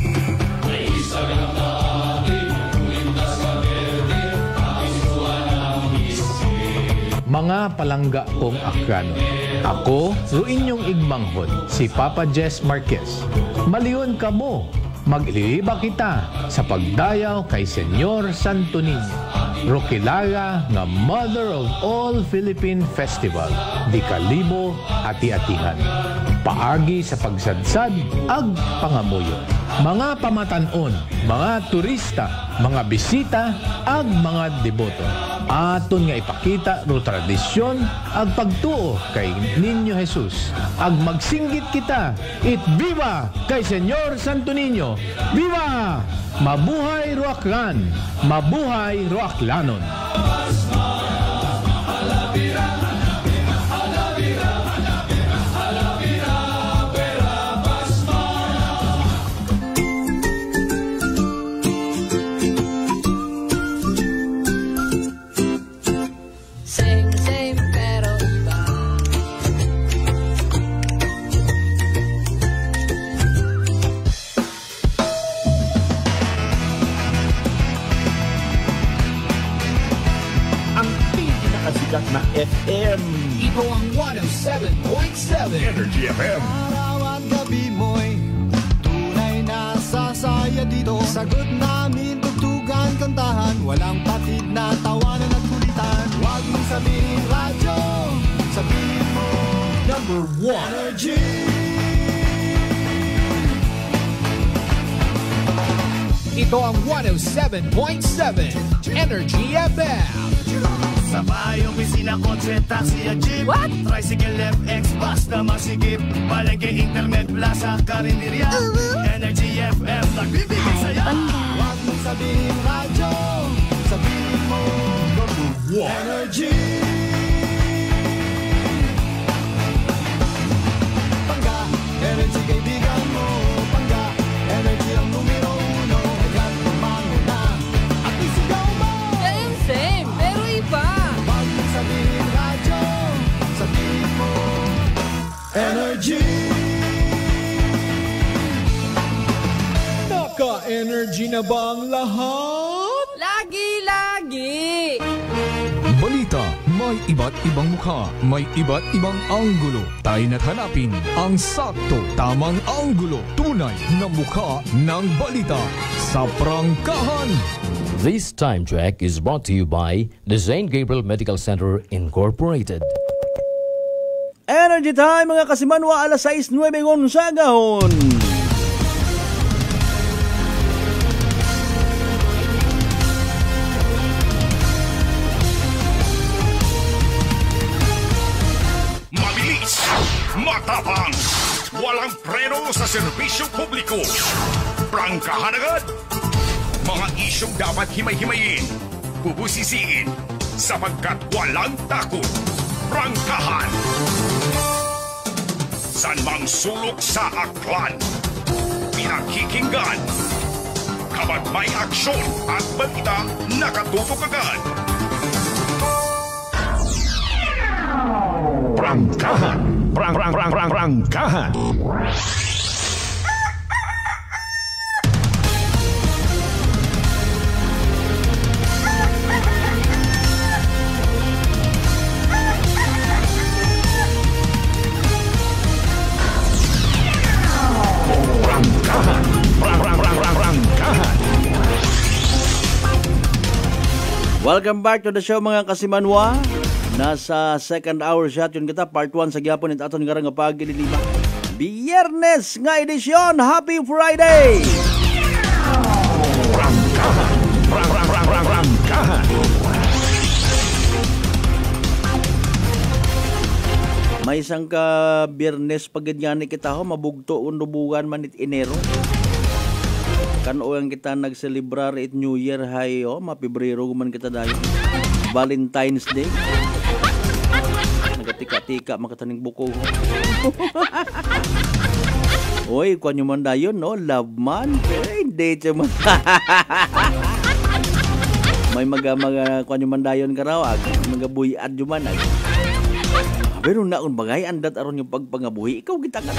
[SPEAKER 23] Mga palangga kong Akrano, ako, inyong igmanghod, si Papa Jess Marquez. Maliyon ka mo, mag-iliba kita sa pagdayaw kay Senyor Santo Niño, Roquilaga nga Mother of All Philippine Festival, di kalibo ati-atihan. Paagi sa pagsadsad, ag pangamuyo. Mga pamatanon, mga turista, mga bisita, ag mga deboto. Aton nga ipakita ro tradisyon ag pagtuo kay Niño Jesus. Ag magsinggit kita, it viva kay Senyor Santo Niño. Viva! Mabuhay Roaklan! Mabuhay Roaklanon!
[SPEAKER 1] Na FM.
[SPEAKER 3] Ito ang 107.7
[SPEAKER 1] Energy FM.
[SPEAKER 3] Araw at gabi mo'y tunay na sasaya dito. Sagot namin, tugtugan, kantahan. Walang patid na tawanan at kulitan. Huwag mong sabihin radyo, sabihin mo number 1 Energy. Ito ang 107.7 Energy FM.
[SPEAKER 24] Sa bahay, opisina, kotse, taxi at jeep. What? Tricycle, FX, basta masigip. Palengke, internet, plaza, karinderya. Energy FM, nagbibigay saya.
[SPEAKER 3] Huwag mong sabihin radyo, sabihin mo number 1 Energy. Pangga, energy kaibigan mo. Pangga, energy ang numero 1. Agad tumango na at isigaw mo.
[SPEAKER 8] Same, pero iba.
[SPEAKER 3] Sabihin radyo, sabihin mo Energy. Naka-energy na ba ang lahat?
[SPEAKER 8] Lagi-lagi!
[SPEAKER 6] Balita, may iba't ibang mukha, may iba't ibang anggulo. Tayo na't hanapin ang sakto, tamang anggulo. Tunay na mukha ng balita sa prangkahan.
[SPEAKER 22] This time check is brought to you by the St. Gabriel Medical Center Incorporated.
[SPEAKER 7] Energy time mga kasimanwa, alas 6:09 sa gahon.
[SPEAKER 1] Mabilis, matapang, walang preno sa serbisyo publiko. Prangkahan agad. Mga isyong dapat himay-himayin, bubusisiin, sapagkat walang takot. Prangkahan. San mang sulok sa aklan, pinakikinggan. Kapag may aksyon at balita, nakatutok agad. Prangkahan. Prangkahan.
[SPEAKER 7] Welcome back to the show mga kasimanwa. Nasa second hour shot yun kita, part 1 sa gyapon at aton nga nga pagililima. Biyernes nga edisyon, Happy Friday!
[SPEAKER 1] Prangkahan.
[SPEAKER 7] May isang ka Biyernes paganyani kita ho, mabugto undubugan man it Enero. Kanoang kita nagselebrar it New Year hay o, mapibrero man kita dahil Valentine's Day. Nagatika-tika makataning buko. Oy, kung nyo man dayon, no? Love man. Hindi siya man. May mga kung nyo man dayon ka raw, mga buyad nyo man. Pero naon bagay, andat aron yung pagpangabuhi. Ikaw kita ka.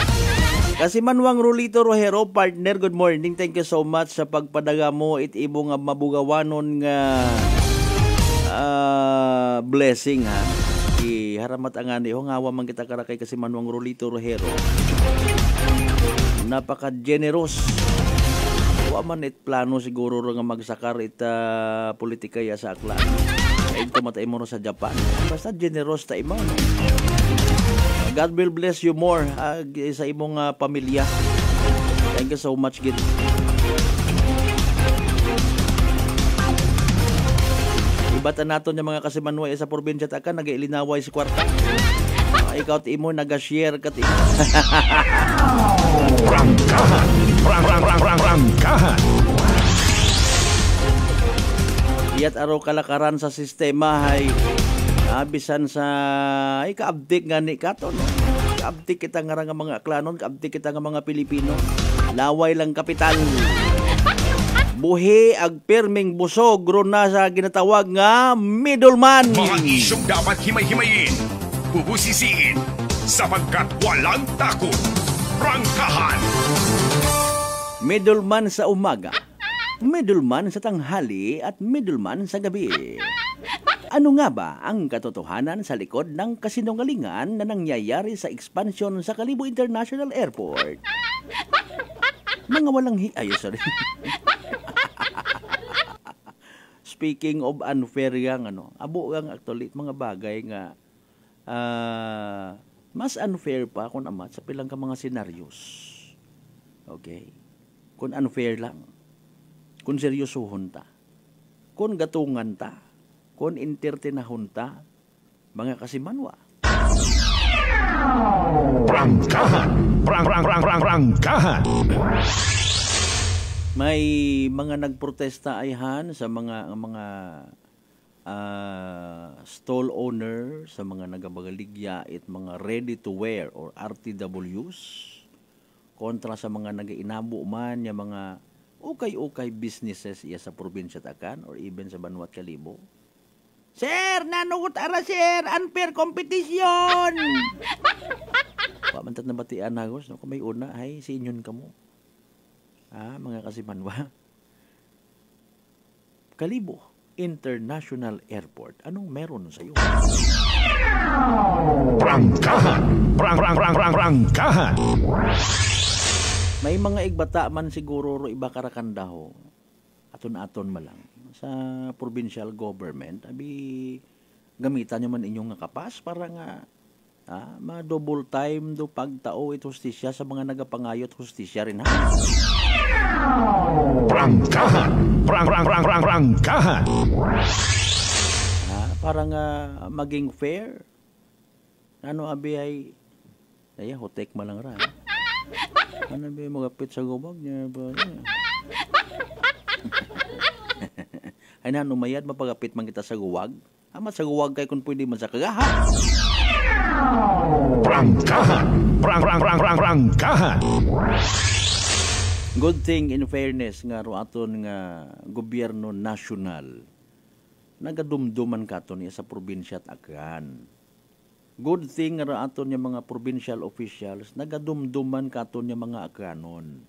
[SPEAKER 7] Kasi Manwang Rolito Rojero, partner, good morning. Thank you so much sa pagpadaga mo. Imo nga mabugawanon nga blessing ha. Iharamat ang ani. Ngawa man kita karakay kasi Manwang Rolito Rojero. Napaka-generous. Wa man it plano siguro nga magsakar ita politika ya sa aklan. Ay tumatay mo sa Japan. Basta generous ta imo. No? God will bless you more sa imong pamilya. Thank you so much, Gid. Ibatan naton yung mga kasimanway sa probinsya ta ka nag-ilinaway si kwarta. Ikaw ti imo nag-share ka ti.
[SPEAKER 1] Prangkahan. Prangkahan.
[SPEAKER 7] Iyat araw kalakaran sa sistema hay abisan sa ay kaabdik nga ni kato no. Kaabdik kita nga mga aklanon, kaabdik kita nga mga Pilipino. Laway lang kapital. Buhi ag perming busog ron na sa ginatawag nga middleman.
[SPEAKER 1] Mga isyong dapat himay-himayin, bubusisiin, sapagkat walang takot. Prangkahan.
[SPEAKER 7] Middleman sa umaga, middleman sa tanghali at middleman sa gabi. Ano nga ba ang katotohanan sa likod ng kasinungalingan na nangyayari sa expansion sa Kalibo International Airport? Mga walang sorry. Speaking of unfair yang abo gang actually mga bagay nga mas unfair pa kung amat sa pilang ka mga scenarios. Okay? Kung unfair lang. Kung seryosohon ta. Kung gatungan ta. Kung entertainahon ta. Mga kasimanwa.
[SPEAKER 1] Prangkahan. Prangkahan.
[SPEAKER 7] May mga nagprotesta ayhan sa mga stall owner, sa mga nagabagaligya at mga ready to wear or RTWs kontra sa mga nagainabo man yung mga ukay-ukay businesses iya sa probinsya Takan or even sa Banwat Kalibo. Sir, nanugot ara sir, unfair competition. Pamantat na batian hagos no, kung may una ay si inyon kamo. Mga kasimanwa. Kalibo International Airport. Anong meron sa iyo?
[SPEAKER 1] Prangkahan. Prangkahan.
[SPEAKER 7] May mga igbata man siguro ro iba karakandaho. Aton-aton malang sa provincial government abi gamitan nyo man inyong nga kapas para nga ma-double time do pagtao it hustisya sa mga nagapangayot hustisya rin ha.
[SPEAKER 1] Prangkahan. Prangkahan.
[SPEAKER 7] Para nga maging fair. Ano abi ay hotek malang ra. Ano ba magapit sa gubag niya ba? Ay na numayad mapagapit man kita sa guwag. Amat sa guwag kay kung pwede man sa kagaha.
[SPEAKER 1] Prangkahan. Prangkahan.
[SPEAKER 7] Good thing in fairness nga ro aton nga gobyerno nasyonal nagadumduman katon niya sa probinsya at Aklan. Good thing nga aton niya mga provincial officials nagadumduman katon niya mga Aklanon.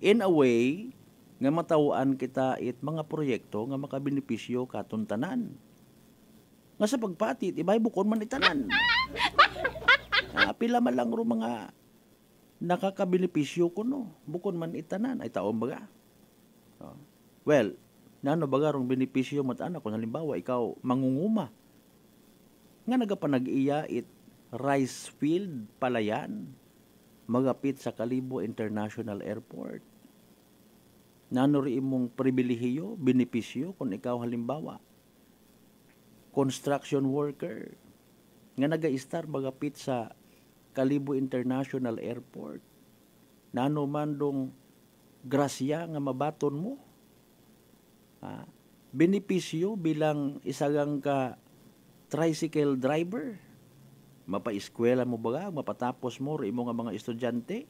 [SPEAKER 7] In a way nga matawaan kita it mga proyekto nga makabenepisyo katon tanan. Nga sa pagpatit ibay bukon man itanan. Pila man lang ro mga nakakabenepisyo ko no. Bukon man itanan ay taon baga. Well, nano baga rong benepisyo matana kung halimbawa ikaw mangunguma. Nga nagapanag-iya it rice field palayan magapit sa Kalibo International Airport. Nano ri imong pribilehiyo, benepisyo kung ikaw halimbawa construction worker nga naga-star magapit sa Kalibo International Airport. Nano man dong grasya nga mabaton mo. Benepisyo bilang isagang ka tricycle driver. Mapa-eskwela mo baga, mapatapos mo ri imo nga mga estudyante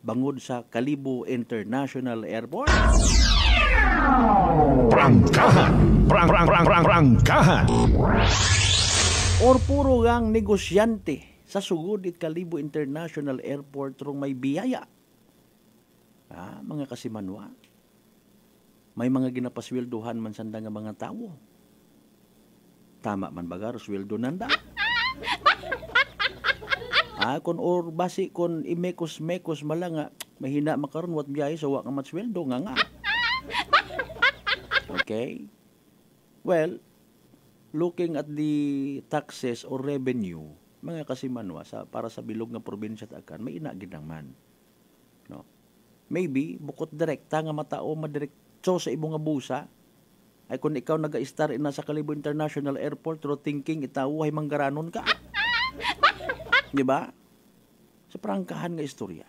[SPEAKER 7] bangod sa Kalibo International Airport.
[SPEAKER 1] Prangkahan. Prangkahan.
[SPEAKER 7] Or puro gang negosyante sa sugod it Kalibo International Airport rong may biyaya. Mga kasimanwa. May mga ginapasweldohan man sanda nga mga tao. Tama man baga ro sweldo nanda. Kon or basi kon imekos-mekos malanga mahina makaron wat biyahe sa wa nga matsweldo nga. Okay? Well, looking at the taxes or revenue, mga kasimanwa para sa bilog nga probinsya at Aklan, may ina ginangman. No. Maybe bukod direkta nga matao madiretso sa ibong nga busa ay kung ikaw naga-star ina sa Kalibo International Airport ro thinking itaw ay manggaranon ka. Di ba? Sa prangkahan nga istorya.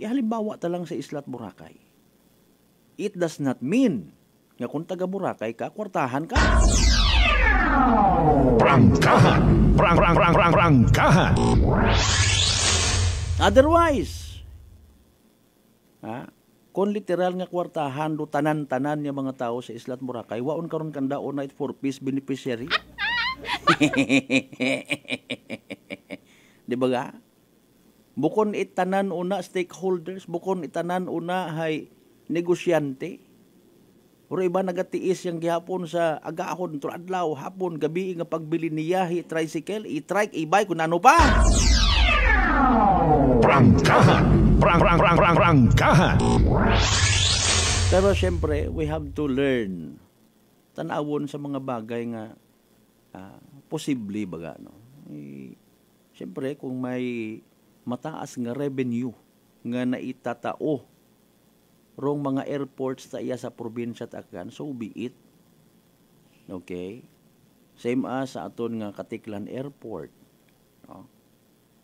[SPEAKER 7] Halimbawa talang sa Isla Boracay. It does not mean nga kung taga Boracay ka, kwartahan ka.
[SPEAKER 1] Prangkahan. Prangkahan.
[SPEAKER 7] Otherwise, kung literal nga kwartahan do tanan-tanan nga mga tao sa Isla Boracay, waon karon kanda o night for peace beneficiary. Di ba ga? Bukon itanan una stakeholders, bukon itanan una hay negosyante. Pero iba nagatiis yang gihapon sa agahon, adlaw, hapon, gabi nga pagbili niyahi, tricycle, i-trike, i-bike, kung ano pa.
[SPEAKER 1] Prangkahan. Prangkahan.
[SPEAKER 7] Pero syempre, we have to learn. Tanawon sa mga bagay nga posible baga. No? Syempre, kung may mataas nga revenue nga naitatao rong mga airports ta iya sa probinsya at Aklan, so be it. Okay? Same as sa aton nga Katiklan Airport. No?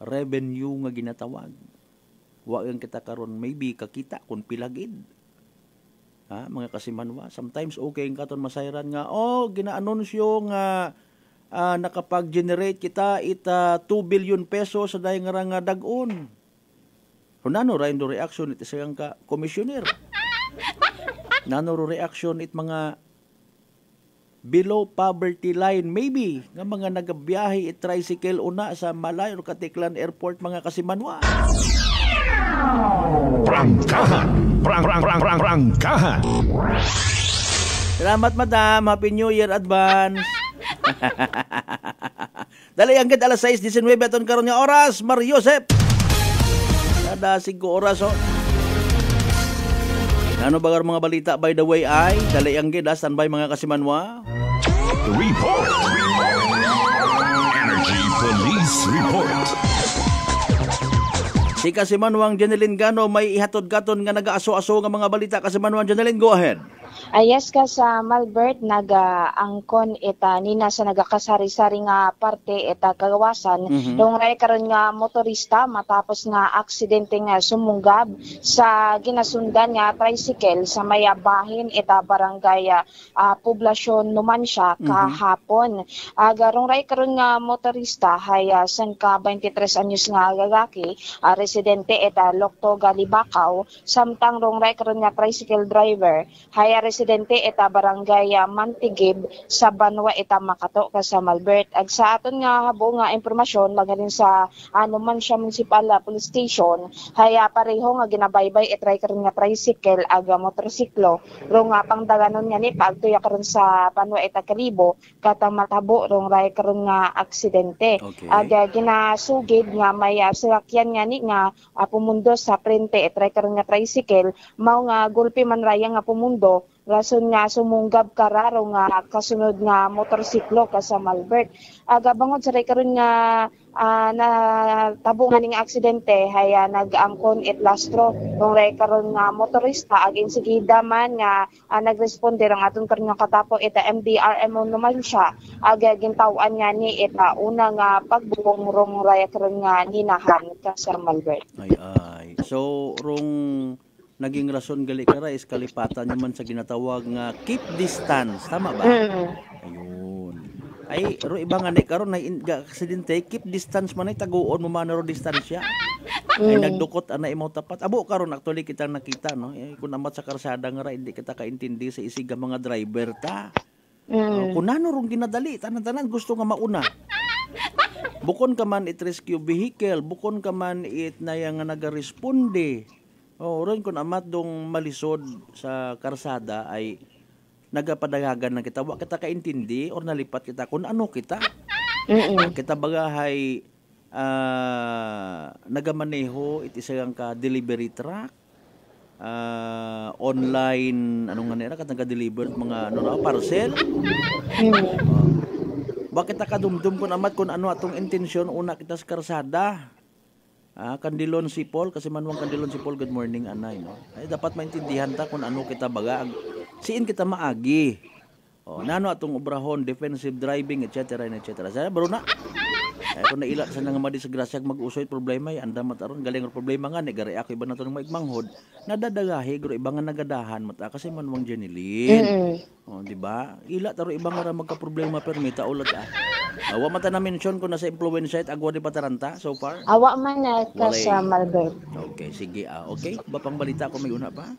[SPEAKER 7] Revenue nga ginatawag. Wa ang kita karon maybe kakita kung pilagid. Mga kasimanwa, sometimes okay ang katon masayran nga ginaanunsyo nga nakapag-generate kita 2 billion pesos sa dahi nga dag-on. Nano ra indo reaction it isang ka commissioner. Nano reaction it mga below poverty line maybe nga mga nagabiyahe it tricycle una sa Malay o Katiklan Airport mga kasimanwa.
[SPEAKER 1] Prangkahan. Prangkahan.
[SPEAKER 7] Salamat madam, happy new year advance. Dali ang gid alas 6:19 aton karon nga oras, Mario Joseph. Kada 5 oras oh. Ano ba mga balita by the way ay dali ang gid standby mga kasimanwa.
[SPEAKER 1] Report. Energy Police Report.
[SPEAKER 7] Si Kasimanwang Janeline Gano may ihatod-gaton nga nag-aaso-aso nga mga balita. Kasimanwang Janeline, go ahead.
[SPEAKER 11] Yes ka sa Malbert nag-angkon ita nina sa nagakasari-sari nga parte ita kagawasan dong ray karon nga motorista matapos nga aksidente nga sumunggab sa ginasundan nga tricycle sa mayabahin ita barangay poblasyon Numancia kahapon. Garong ray karon nga motorista hay san ka 23 anyos nga lalaki residente ita Lokto Galibakaw samtang rong ray karon nga tricycle driver hay residente eta barangay Mantigib sa Banwa eta Makato ka sa Malbert. Ag sa aton nga habo nga impormasyon magaling sa Numancia Municipal Police Station haya pareho nga ginabaybay etray karon nga tricycle ag motorsiklo rong nga pangdaganon nga ni pagtuya karon sa Banwa eta Kalibo kata matabo rong ray karon nga aksidente. Ag ginasugid nga may sasakyan nga ni nga pumundo sa frente etray karon nga tricycle mao nga gulpi man raya nga pumundo rason nga sumunggab kararo nga kasunod nga motorsiklo ka sa Malbert. Gabangod sa karon nga natabungan ning aksidente haya nag-angkon it lastro rong karon nga motorista ag insigida man nga nagresponde ang aton karon nga katapo ita MDRMO naman siya ag gintawan nga ni ita una nga pagbubong rong karon nga ninahan ka sa Malbert.
[SPEAKER 7] Ay. So rong naging rason gali kara is kalipatan naman sa ginatawag nga keep distance, tama ba? Ayun. Ay ro iba nga ni karon na aksidente keep distance man ay taguon mo man ro distansya. Ay nagdukot ana imo tapat. Abo karon actually kita nakita no. Kun amat sa karsada nga ra hindi kita kaintindi sa isiga mga driver ta. Kun nano rong ginadali tanan-tanan gusto nga mauna. Bukon ka man it rescue vehicle, bukon ka man it na nga nagaresponde. Ron kung amat dong malisod sa karsada ay nagapadagagan na kita. Wa kita kaintindi or nalipat kita kung ano kita. Kita bagahay nagamaneho iti isang ka delivery truck. Online anong nga nila kat naga-deliver mga parcel. Bakit ka dumdum kung amat kung ano atong intensyon una kita sa karsada. Kandilon si Paul kasi manwang Kandilon si Paul, good morning anay no. Ay dapat maintindihan ta kung ano kita baga siin kita maagi. Nano atong obrahon defensive driving etc. Saya bro na. Ay kung naila sa nga madisgrasya mag-usoy problema ay anda mataron galing problema nga ni gari ako iba nato ng maigmanghod nadadagahi gro iba nga nagadahan mata kasi manwang Jenilyn. Di ba? Ila taro iba nga magka problema permita ulat Awa mata na mention ko na sa influence site agwa di pataranta so far?
[SPEAKER 11] Awa man ka sa Malbert.
[SPEAKER 7] Okay, sige. Okay, bapang balita ko may una pa?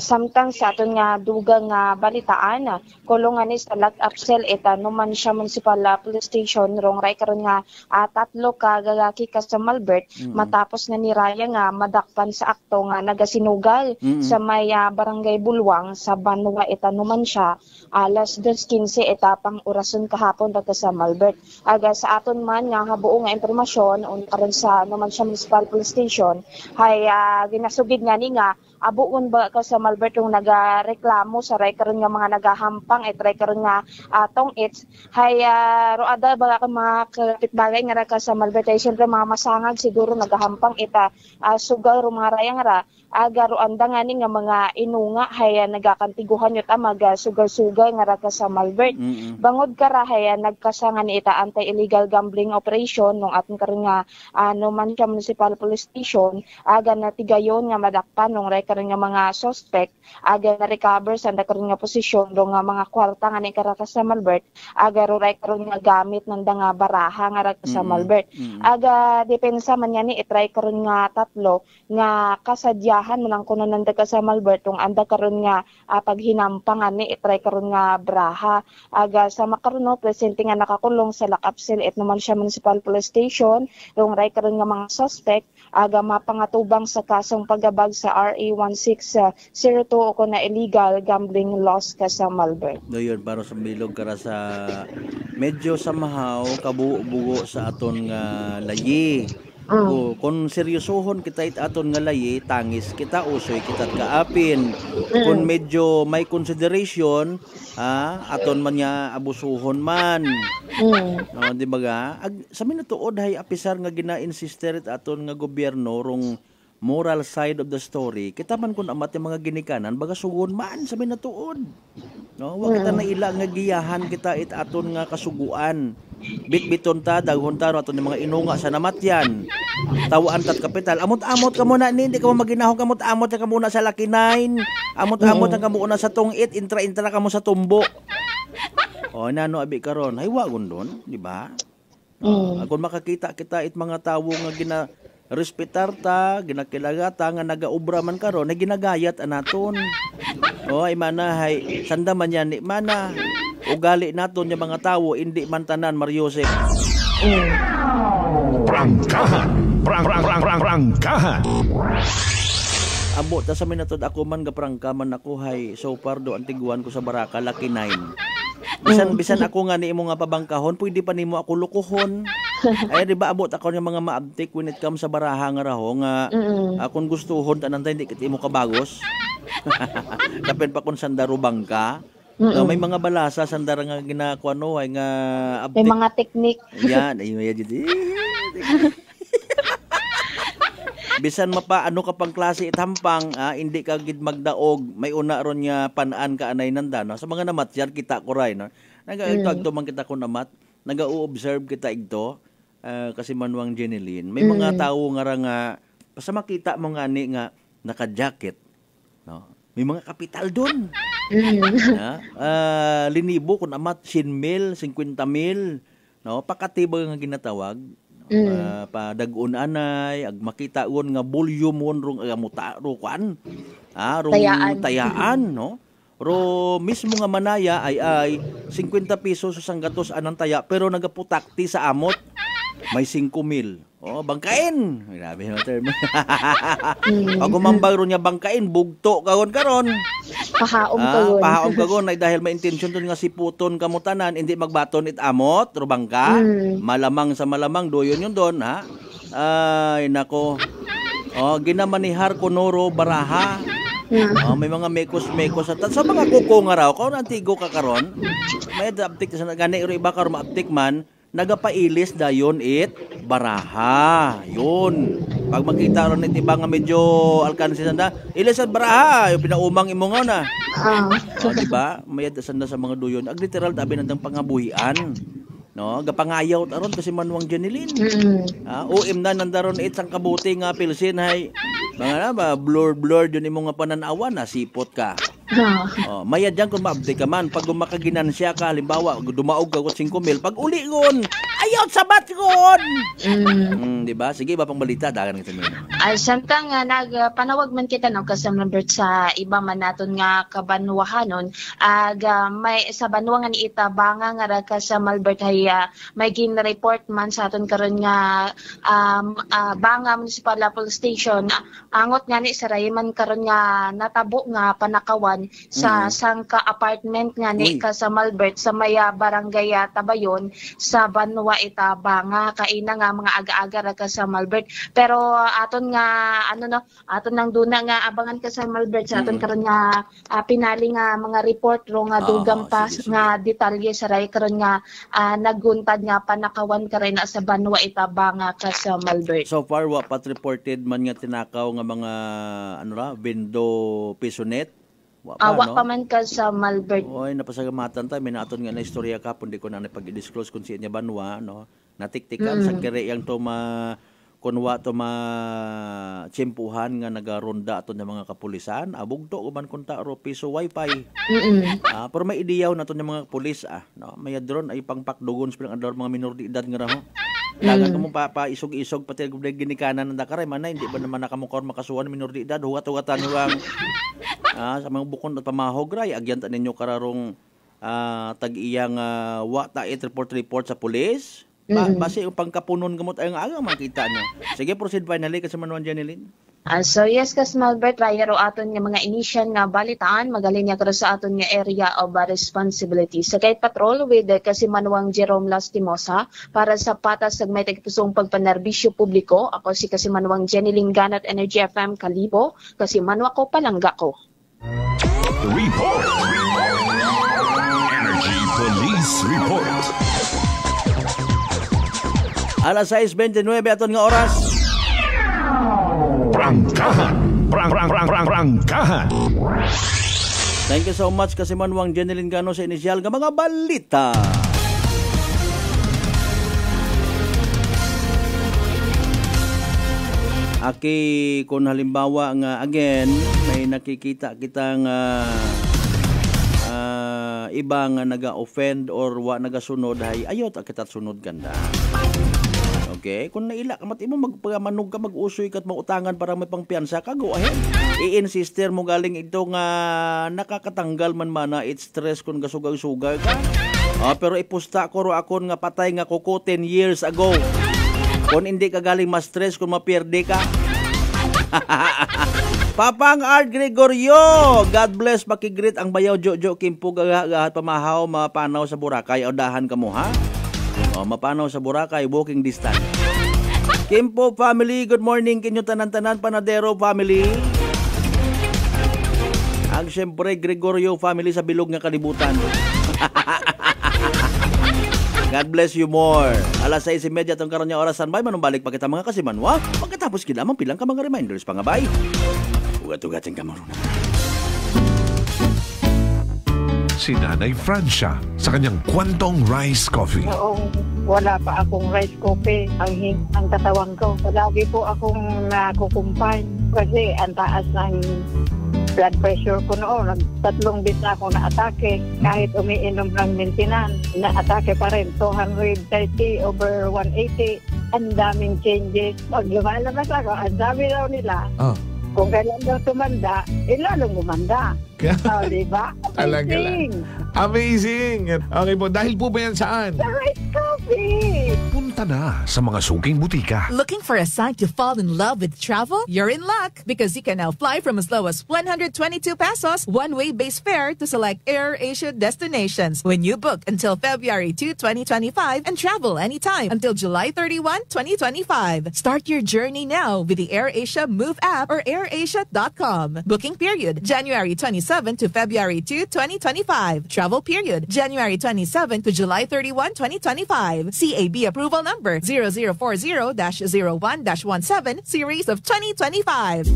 [SPEAKER 11] Samtang sa aton nga dugang nga balitaan kulungan ni sa Lag-Apsel eta Numancia Municipal Police Station rong ray karon nga tatlo ka lalaki ka sa Malbert matapos nga ni Raya nga madakpan sa akto nga nagasinugal sa may barangay Bulwang sa Banwa eta Numancia alas 2:15 eta pang orason kahapon pagka sa Malbert. Aga sa aton man nga habuo nga impormasyon karon sa Numancia Municipal Police Station hay ginasugid nga ni nga abuon ba ka sa Malbert yung nagareklamo sa ray karon nga mga nagahampang ray karon nga tong its hay roada ba ka mga kapitbagay nga ra ka sa Malbert ay syempre mga masangag siguro nagahampang ita sugal ro mga rayang ra aga ro anda nga ni nga mga inunga hay nagakantiguhan yut maga sugal-sugal nga ra ka sa Malbert. Bangod ka ra hay nagkasangan ita anti-illegal gambling operation nung aton karon nga Numancia Municipal Police Station aga natigayon nga madakpan nung ray karon nga mga suspect aga na recover sa karon nga posisyon do nga mga kwarta nga ni karata sa Malbert aga ro ray karon nga gamit nanda nga baraha nga ra sa Malbert aga depensa man yani itry karon nga tatlo nga kasadyahan man kuno nanda ka sa Malbert tong anda karon nga paghinampang ani itry karon nga baraha aga sa makaron presente nga nakakulong sa Lag-Apsel et Numancia Municipal Police Station rong ray karon nga mga suspect aga mapangatubang sa kasong paggabag sa RA 0917-316-02 ko na illegal gambling laws ka sa Malbert.
[SPEAKER 7] Doon para sa bilog kara sa medyo samahaw kabuo-bugo sa aton nga layi. Kung seryosohon kita aton nga layi, tangis kita, usoy kita kaapin. Kung medyo may consideration, aton man niya abusuhon man. No, di ba ga? Sa minutuod hay apisar nga gina-insister aton nga gobyerno rong moral side of the story. Kita man kun amat yung mga ginikanan, baga sugon man sa minutuod. No, wa kita na ila nga giyahan kita aton nga kasuguan. Bitbiton ta, daghon ta, aton mga inunga sa namatyan. Tawaan tat kapital. Amot-amot ka muna ni, hindi ka mo maginahog, amot-amot ka muna sa Lucky 9. Amot-amot ka muna sa tungit, intra-intra ka mo sa tumbo. O, nano abi karon, hay wagon doon, di ba? Kung makakita kita mga tawo nga respetar ta, ginakilagata nga nagaubra man karon, na ginagayat anaton. O, ay mana, hay, sanda man yan, ni mana, ugali naton yung mga tawo, hindi man tanan, Mariusep.
[SPEAKER 1] Prangkahan! Prangkahan!
[SPEAKER 7] Abo, ta sa minatod ako man, gaprangkaman ako, hay, so far do, antiguan ko sa Baraka, Lucky 9. Bisan ako nga ni imo nga pabangkahon, pwede pa nimo ako lukuhon. Ay di ba abot ako ng mga maabtik when it comes sa baraha nga raho nga akong gustuhon tanan tay hindi kit imo kabagos. Kapin pa kun sandaro bangka. May mga balasa sandara nga ginakuano ay nga abtik.
[SPEAKER 11] May mga teknik.
[SPEAKER 7] Yan, ayo ya jud. Bisan mapaano ka pang klase itampang, hindi ka gid magdaog, may una ron nga panaan ka anay nanda, no? Sa mga namatyan kita ko ray, no? Nagaagto man kita ko namat, naga-observe kita igto, kasi manuang Jeneline. May mga tao nga basta makita mo nga ni nga naka-jacket, no? May mga kapital doon. Linibo kun amat 100,000, 50,000, no? Pakatiba nga ginatawag. Padagun anay ag makita won nga volume won rong amuta ro kwan rong tayaan no ro mismo nga manaya ay 50 pesos sa sanggatos anang taya pero nagaputak ti sa amot may 5,000 bangkain grabe no term pag umambag ro nya bangkain bugto karon pahaom kagon ay dahil may intention dun nga siputon kamutanan hindi magbaton it amot ro bangka malamang sa malamang doyon yun doon ay nako ginamanihar ko noro baraha may mga mekos at sa mga kuko nga raw kung antigo ka karon may aptik sa gani ro iba karon maaptik man nagapailis dayon it baraha yun pag makita ron it iba nga medyo alkansi sanda ilis at baraha yung pinaumang imo nga na diba mayad sanda sa mga duyon ag literal tabi nandang pangabuhian no gapangayaw aron kasi manuang Jeneline uim na nandaron it sang kabuti nga pilsin hay mga ba blur yun imo nga pananawan na sipot ka mayad yan kung maabdi ka man pag makaginansya ka halimbawa dumaog ka 5,000 pag uli gon ayaw sabat gon diba sige iba pang balita dagan ng samin
[SPEAKER 11] samtang nagpanawag man kita no kasamlambert sa iba man naton nga kabanwahanon may sa banwa nga ni itabanga nga ka sa Malbert hay may gin-report man sa aton karon nga Banga Municipal Police Station angot nga ni sa Rayman karon nga natabo nga panakawan sa sangka apartment nga ni ka sa Malbert sa maya barangay Tabayon sa Banwa Itabanga kaina nga mga aga-aga ra ka sa Malbert pero aton nga aton nang duna nga abangan ka sa Malbert sa aton karon nga pinali nga mga report ro nga dugam pa nga detalye sa ray karon nga naguntad nga panakawan ka rin sa Banwa Itabanga ka sa Malbert.
[SPEAKER 7] So far wa pat reported man nga tinakaw nga mga Bendo Pisonet. Wa
[SPEAKER 11] pa man ka sa Malbert.
[SPEAKER 7] Oy napasagamatan ta minaton nga na istorya ka pun di ko na pag-disclose kun siya Banwa no. Natiktikan sa kere yang to kunwa to tsempuhan nga nagaronda aton nga mga kapulisan abugto uban kunta ro piso wifi pero may ideyaw naton nga mga pulis no may drone ay pangpakdugon sa mga minor de edad nga raho dagan mo pa isog-isog pati ginikanan ng dakaray man hindi ba naman nakamukor makasuhan minor de edad hugat-hugatan lang sa mga bukon at pamahog ray agyan ta ninyo kararong tag-iyang wa ta report sa pulis. Base yung pangkapunon gamot ay nga makita nyo. Sige, proceed finally kasi manuan Jeneline.
[SPEAKER 11] So yes, kas Malbert, raya ro aton nga mga initial nga balitaan, magaling nga sa aton nga area of responsibility. Sa kay patrol with kasi Manuang Jerome Lastimosa para sa patas sa may tagpusong pagpanerbisyo publiko. Ako si kasi Manuang Jenny Linganat Energy FM Kalibo, kasi Manwa ko palangga ko.
[SPEAKER 1] Report. Energy Police Report.
[SPEAKER 7] Alas 6:29 aton nga oras.
[SPEAKER 1] Prangkahan.
[SPEAKER 7] Thank you so much kasi Manuang Jeneline Gano sa inisyal nga mga balita. Aki, kung halimbawa nga again, may nakikita kitang iba nga naga-offend or wa nagasunod, ay ayot akitat sunod ganda. Okay? Kung naila ka, mati mo magpamanog ka, mag-usoy ka at mautangan para may pangpiyansa ka, go ahead. I-insister mo galing ito nga nakakatanggal man mana, it's stress kung gasugay-sugay ka. Pero ipusta ko ro akon nga patay nga kuko 10 years ago. Kung hindi ka galing ma-stress kung mapierde ka. Papang Art Gregorio, God bless, makigreet ang bayaw Jojo Kimpo gagahat pamahaw mapanaw sa Boracay. Audahan ka mo ha? Mapanaw sa Boracay, walking distance. Kimpo family, good morning kinyo tanan-tanan, Panadero family. Ang siyempre Gregorio family sa bilog nga kalibutan. God bless you more. Alas 6:30 itong karon nga orasan bay, manumbalik pa kita mga kasimanwa. Pagkatapos kinamang pilang ka mga reminders pa nga bay. Ugat-ugatin ka marunong.
[SPEAKER 1] Si Nanay Francia sa kanyang Kwantong Rice Coffee.
[SPEAKER 12] Noong wala pa akong rice coffee, ang katawan ko, palagi po akong nakukumpay kasi ang taas ng blood pressure ko noon. 3 beses na ako na-atake. Kahit umiinom ng maintenance, na-atake pa rin. 230/180. Ang daming changes. Pag lumalabas ako, ang dami daw nila. Kung kailan daw tumanda, lalong gumanda. Diba?
[SPEAKER 1] Amazing! Amazing! Okay po, dahil po ba yan saan?
[SPEAKER 12] The Rice Coffee!
[SPEAKER 1] Punta na sa mga suking butika.
[SPEAKER 13] Looking for a sign to fall in love with travel? You're in luck because you can now fly from as low as 122 pesos one-way base fare to select AirAsia destinations when you book until February 2, 2025 and travel anytime until July 31, 2025. Start your journey now with the AirAsia Move app or airasia.com. Booking period, January 27 to February 2, 2025. Travel period, January 27 to July 31, 2025. CAB approval number 0040-01-17 series of 2025.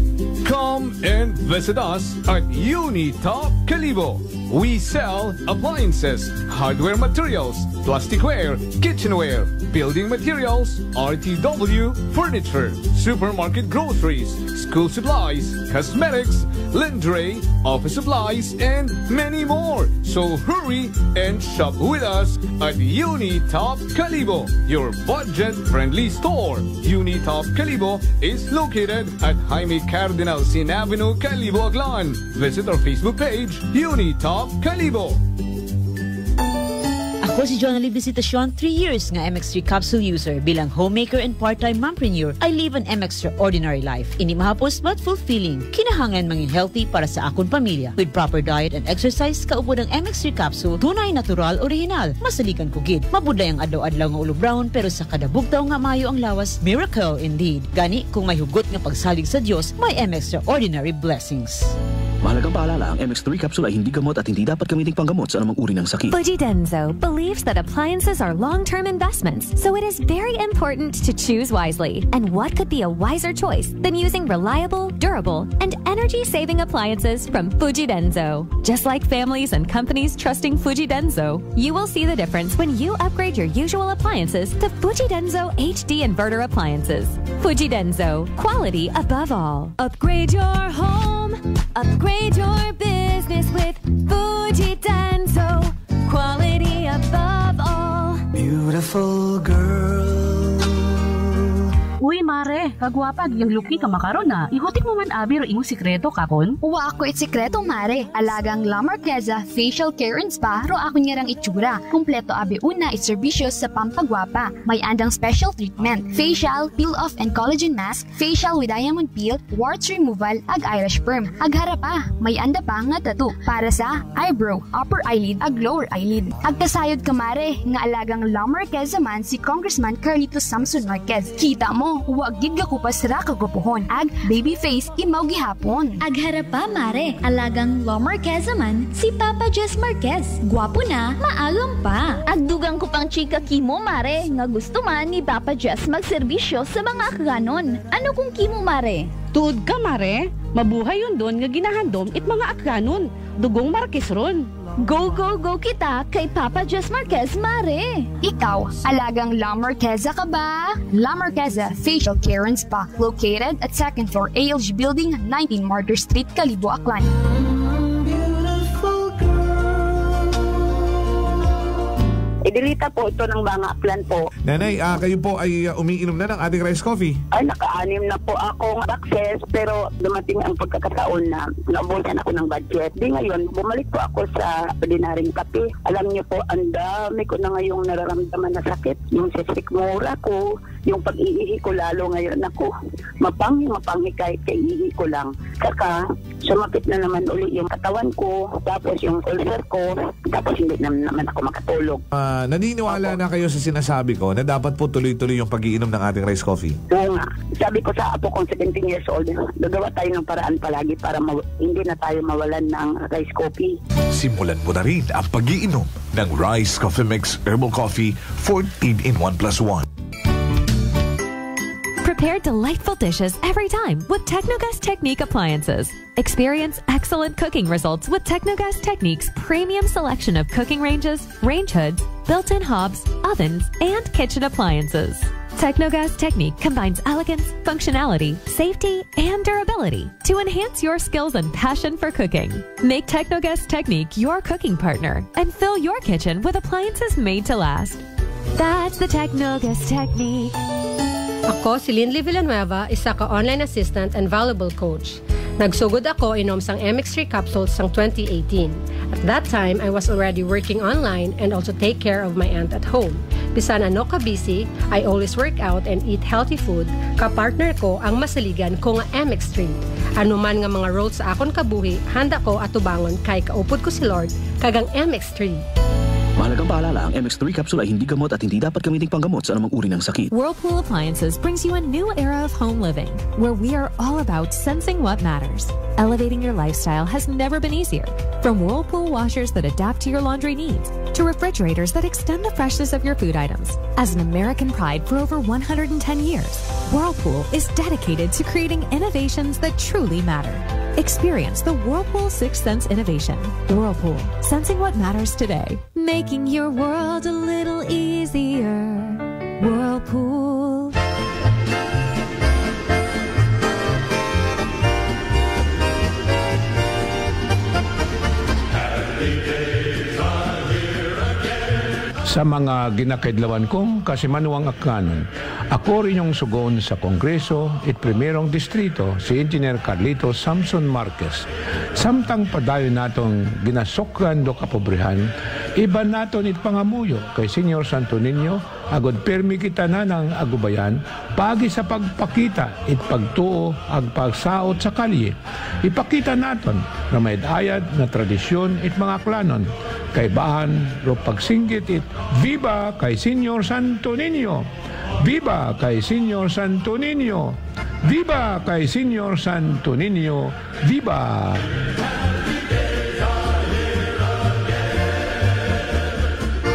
[SPEAKER 9] Come and visit us at Unitop Kalibo. We sell appliances, hardware materials, plasticware, kitchenware, building materials, RTW, furniture, supermarket groceries, school supplies, cosmetics, lingerie, office supplies, and many more. So hurry and shop with us at Unitop Kalibo, your budget-friendly store. Unitop Kalibo is located at Jaime Cardinal Sin Avenue, Kalibo, Aklan. Visit our Facebook page, Unitop Kalibo.
[SPEAKER 16] Ako si Jonali Visitacion, 3 years nga MX3 capsule user. Bilang homemaker and part-time mompreneur, I live an extraordinary life. Ini mahapos but fulfilling. Kinahanglan mangin healthy para sa akong pamilya. With proper diet and exercise, kaupod ang MX3 capsule, tunay, natural, original. Masaligan ko gid. Mabudlay ang adlaw-adlaw nga ulo brown, pero sa kada bugtaw nga mayo ang lawas, miracle indeed. Gani, kung may hugot nga pagsalig sa Dios, may extraordinary blessings.
[SPEAKER 14] Mahalagang paalala, ang MX3 capsule ay hindi gamot at hindi dapat gamiting panggamot sa anumang uri ng sakit.
[SPEAKER 17] Fujidenzo believes that appliances are long-term investments, so it is very important to choose wisely. And what could be a wiser choice than using reliable, durable, and energy-saving appliances from Fujidenzo? Just like families and companies trusting Fujidenzo, you will see the difference when you upgrade your usual appliances to Fujidenzo HD inverter appliances. Fujidenzo, quality above all. Upgrade your home. Upgrade your business with Fujidenzo. Quality above all.
[SPEAKER 3] Beautiful girl.
[SPEAKER 2] Uy, mare, kagwapag, yung luki ka makaron na. Ihutik mo man abi ro imong sikreto kakon.
[SPEAKER 18] Uwa ako sikreto, mare. Alagang La Marquesa Facial Care and Spa ro ako niyarang itsura. Kumpleto abi una iserbisyo sa pampagwapa. May andang special treatment, facial, peel-off and collagen mask, facial with diamond peel, warts removal, ag Irish perm. Ag harapa, may anda pa nga tattoo para sa eyebrow, upper eyelid, ag lower eyelid. Ag kasayod ka, mare, nga alagang La Marquesa man si Congressman Carlito Samson Marquez. Kita mo, huwag gid ka kupas ra kagupuhon. Ag baby face imaw gihapon.
[SPEAKER 19] Ag harapa, mare, alagang La Marquesa man si Papa Jess Marquez. Gwapo na, maagam pa.
[SPEAKER 21] Ag dugang ko pang chika kimo, mare, nga gusto man ni Papa Jess magserbisyo sa mga akganon. Ano kung kimo, mare?
[SPEAKER 2] Tuod ka, mare. Mabuhay yun doon nga ginahandom it mga akganon. Dugong Marquez ron.
[SPEAKER 21] Go, go, go kita kay Papa Jess Marquez, mare!
[SPEAKER 18] Ikaw, alagang La Marquesa ka ba? La Marquesa Facial Care and Spa, located at 2nd floor ALG Building, 19 Martyr Street, Kalibo, Aklan.
[SPEAKER 12] Idilita po ito ng mga plan po.
[SPEAKER 1] Nanay, kayo po ay umiinom na ng ating rice coffee?
[SPEAKER 12] Ay, naka-anim na po akong access, pero dumating ang pagkakataon na naubusan ako ng budget. Di ngayon, bumalik po ako sa ordinaryong kape. Alam niyo po, ang dami ko na ngayong nararamdaman na sakit. Yung sisikmura ko, yung pag-iihi ko lalo ngayon ako. Mapanghi kahit kaiihi ko lang. Saka, sumapit na naman uli yung katawan ko, tapos yung ulcer ko, tapos hindi naman ako makatulog.
[SPEAKER 1] Naniniwala na kayo sa sinasabi ko na dapat po tuloy-tuloy yung pag-iinom ng ating rice coffee?
[SPEAKER 12] Oo nga. Sabi ko sa apo kong 17 years old, gagawa tayo ng paraan palagi para hindi na tayo mawalan ng rice coffee.
[SPEAKER 1] Simulan mo na rin ang pag-iinom ng Rice Coffee Mix Herbal Coffee 14 in 1+1.
[SPEAKER 20] Prepare delightful dishes every time with Technogas Technique appliances. Experience excellent cooking results with Technogas Technique's premium selection of cooking ranges, range hoods, built-in hobs, ovens, and kitchen appliances. Technogas Technique combines elegance, functionality, safety, and durability to enhance your skills and passion for cooking. Make Technogas Technique your cooking partner and fill your kitchen with appliances made to last. That's the Technogas Technique.
[SPEAKER 5] Ako si Linley Villanueva, isa ka online assistant and valuable coach. Nagsugod ako inom sang MX3 capsules sang 2018. At that time, I was already working online and also take care of my aunt at home. Bisan ano ka busy, I always work out and eat healthy food. Kapartner ko ang masaligan ko nga MX3. Ano man nga mga roles sa akon kabuhi, handa ko atubangon kay kaupod ko si Lord kagang MX3.
[SPEAKER 14] Mahalagang paalala, ang MX3 capsule ay hindi gamot at hindi dapat gamiting panggamot sa anumang uri ng sakit.
[SPEAKER 20] Whirlpool Appliances brings you a new era of home living, where we are all about sensing what matters. Elevating your lifestyle has never been easier. From Whirlpool washers that adapt to your laundry needs, to refrigerators that extend the freshness of your food items. As an American pride for over 110 years, Whirlpool is dedicated to creating innovations that truly matter. Experience the Whirlpool Sixth Sense innovation. Whirlpool, sensing what matters today. Making your world a little easier. Whirlpool.
[SPEAKER 23] Sa mga ginakaidlawan kong kasimanuang akanon, ako rin yung sugon sa Kongreso at Primerong Distrito si Engineer Carlito Samson Marquez. Samtang padayo natong ginasokran do kapobrihan, iba naton it pangamuyo kay Senyor Santo Niño, agod permi kita na ng agubayan, pagi sa pagpakita it pagtuo ag pagsaot sa kalye. Ipakita naton na may ayad na tradisyon it mga klanon, kay bahan ro pagsinggit it, Viva kay Senyor Santo Niño! Viva kay Senyor Santo Niño! Viva kay Senyor Santo Niño! Viva!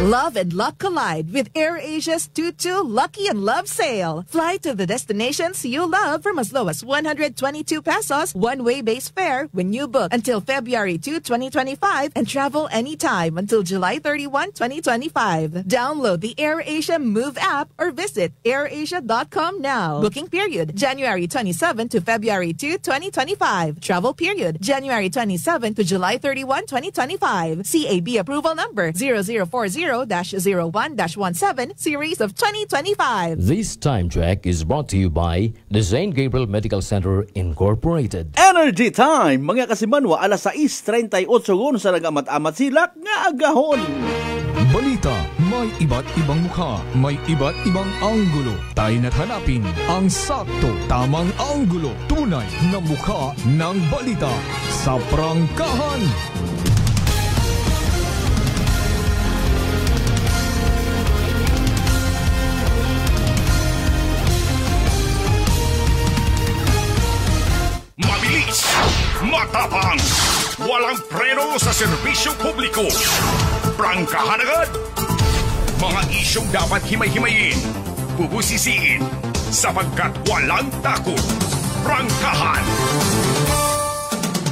[SPEAKER 13] Love and luck collide with AirAsia's Tutu Lucky and Love Sale. Fly to the destinations you love from as low as 122 pesos one-way base fare when you book until February 2, 2025 and travel anytime until July 31, 2025. Download the AirAsia Move app or visit airasia.com now. Booking period January 27 to February 2, 2025. Travel period January 27 to July 31, 2025. CAB approval number 0040 0-01-17 series of 2025.
[SPEAKER 22] This time check is brought to you by the St. Gabriel Medical Center Incorporated.
[SPEAKER 7] Energy Time! Mga kasimanwa, alas 6:38 sa nagamat-amat silak nga agahon.
[SPEAKER 6] Balita, may iba't ibang mukha, may iba't ibang anggulo. Tayo na't hanapin ang sakto, tamang anggulo, tunay na mukha ng balita sa prangkahan.
[SPEAKER 4] Mabilis, matapang, walang preno sa serbisyo publiko. Prangkahan agad! Mga isyong dapat himay-himayin, bubusisiin, sapagkat walang takot. Prangkahan!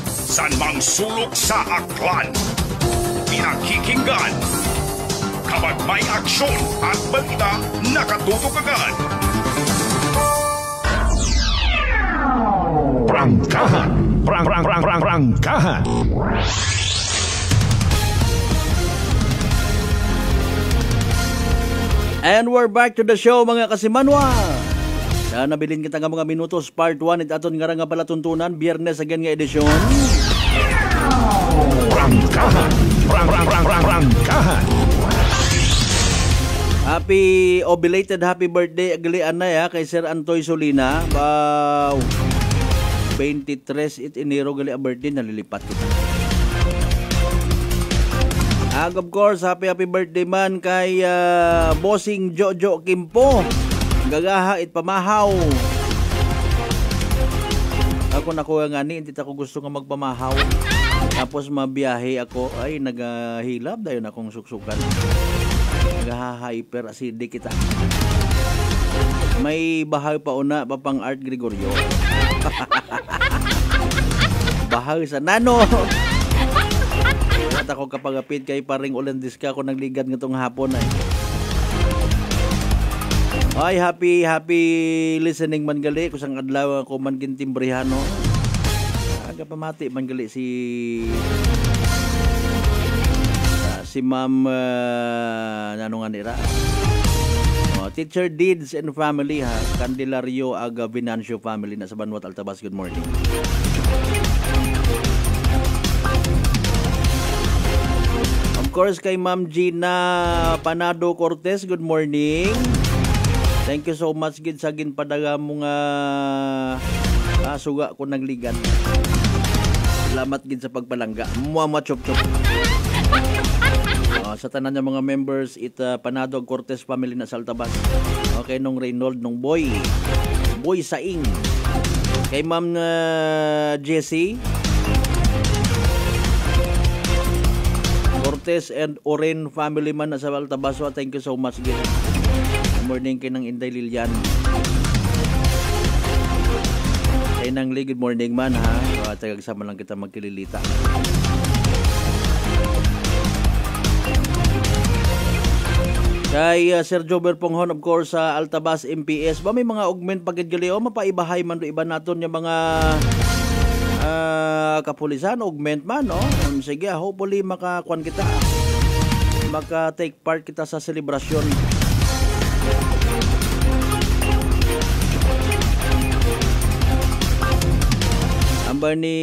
[SPEAKER 4] San mang sulok sa aklan, pinakikinggan. Kapag may aksyon at balita, nakatutok agad. Prangkahan! Prangkahan!
[SPEAKER 7] And we're back to the show, mga kasimanwa. Sa nabilin kita nga mga minutos, part 1 at aton nga nga pala tuntunan, Biyernes again nga edisyon.
[SPEAKER 4] Prangkahan! Prangkahan!
[SPEAKER 7] Happy belated happy birthday aglian na ya kay Sir Antoy Solina. Wow. 23 Enero gali a birthday, nalilipat kita. Of course, happy birthday man kay Bossing Jojo Kimpo. Gagaha it pamahaw. Ako nakuha nga ni, hindi ako gusto nga magpamahaw. Tapos mabiyahe ako, ay nagahilab dayon akong suksukan. Nagaha-hyper acidic kita. May bahay pa una, papang Art Gregorio. Bahay sa nano. At ako kapagapit kay paring Ulandis ka ako nagligad nitong hapon ay. Ay, happy listening man gali kusang adlaw ako man gintimbrehano. Aga pamati man gali si Ma'am ano nga nira. Teacher Deeds and Family ha, Candelario Aga Venancio family na sa Banwat Altabas. Good morning. Of course kay Ma'am Gina Panado Cortez, good morning. Thank you so much gid sa ginpadaga mo nga suga ko nagligan. Salamat gid sa pagpalangga. Muama chop chop. Sa tanan ng mga members Panado Cortez family na sa Altabas. Okay, nung Reynold, nung Boy Saing. Kay Ma'am Jessie Cortez and Oren family man na sa Altabas. Thank you so much again. Good morning kay nang Inday Lilian. Kay nang Lee, good morning man ha. Tagagsama lang kita magkililita. Kay Sir Jober Ponghon, of course, sa Altabas MPS. Ba may mga augment pagkadgali o mapaibahay man do iba naton yung mga kapulisan, augment man, no? Sige, hopefully makakuan kita. Maka-take part kita sa selebrasyon. Ambar ni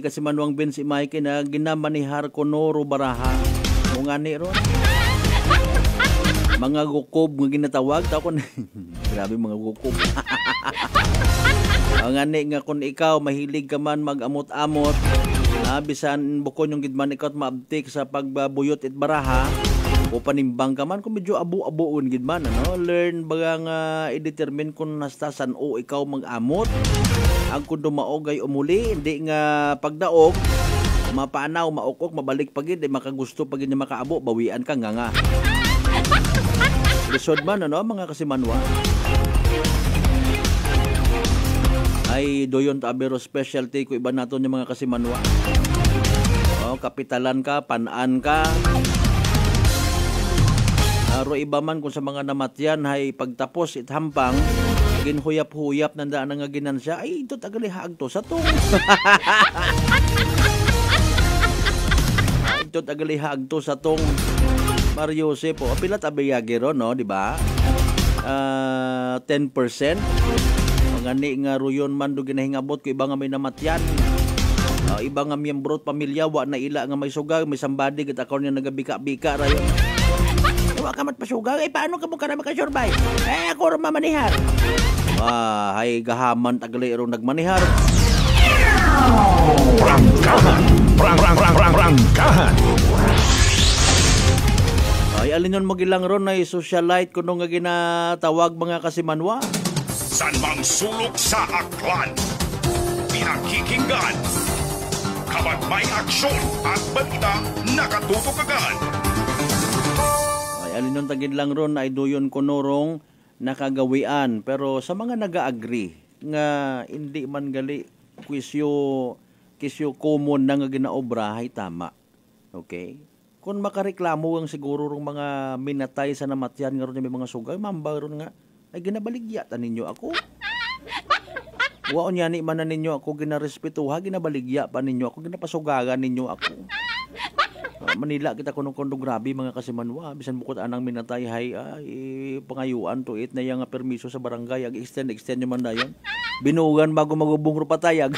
[SPEAKER 7] Kasimanwang Vince Mike na ginamanihar ko Noro Baraha. Kung ani ron. Mga gukob nga ginatawag ta ko. Grabe mga gukob. Ang ani nga kung ikaw mahilig ka man mag-amot-amot, bisan bukon yung gidman ikaw maabtik sa pagbabuyot it baraha o panimbang ka man kung medyo abu-abuon gidman ano, learn bagang i-determine kung nastasan o ikaw mag-amot. Ang kung dumaog ay umuli, hindi nga pagdaog mapanaw, maukok, mabalik pagid, makagusto pagid niya makaabo, bawian ka nga. Lisod man, ano, mga kasimanwa. Ay, doyon tabero specialty ko iba naton yung mga kasimanwa. Kapitalan ka, panaan ka. Aro iba man kung sa mga namatyan, ay pagtapos ithampang, ginhuyap-huyap nandaan nga ginansya, ay, ito tagalihag to sa tong. Ito tagalihag to sa tong. Mario Jose po. Pilat abiyagi ron, no? Di ba? 10%. Ngani nga ruyon man do ginahingabot ko iba nga may namatyan. Iba nga miyembro pamilya wa na ila nga may sugag, may sambadi kita karon nga nagabika-bika rayon. Wa ka mat pasugag, paano ka mo kana maka-survive? Ako ra mamanihar. Hay gahaman taglay ro nagmanihar. Prangkahan. Ay alinon magilang ron na socialite kuno nga ginatawag mga kasimanwa.
[SPEAKER 4] San mang sulok sa aklan, pinakikinggan, kapag may aksyon at balita, nakatutok agad.
[SPEAKER 7] Ay alinon tagid lang ron ay duyon kunorong nakagawian, pero sa mga naga-agree nga hindi man gali kisyo common na nga ginaobra ay tama. Okay? Kung makareklamo ang siguro rong mga minatay sa namatyan nga ron may mga sugay, mamba ron nga ay ginabaligyatan ninyo ako. Waon yani man ninyo ako ginarespetuha, ginabaligya pa ninyo ako, ginapasugagan ninyo ako. Manila kita kuno grabe mga kasimanwa, bisan bukod anang minatay hay pangayuan to it na yang permiso sa barangay, ag extend nyo man dayon. Binugan bago magubong rupatayag.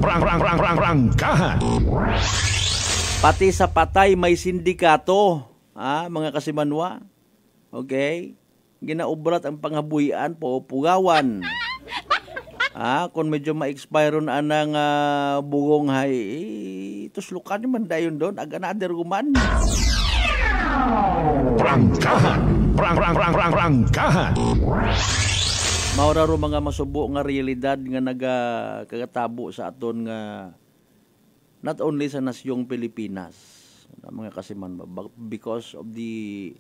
[SPEAKER 4] Prangkahan.
[SPEAKER 7] Pati sa patay may sindikato, mga kasimanwa. Okay? Ginaubrat ang panghabuyan po pugawan. Kung medyo ma-expire na anang bugong hay, tuslukan naman dayon doon, aga another guman.
[SPEAKER 4] Prangkahan.
[SPEAKER 7] Maura ro mga masubo nga realidad nga nagakatabo sa aton nga not only sa nasyong Pilipinas, mga kasiman, because of the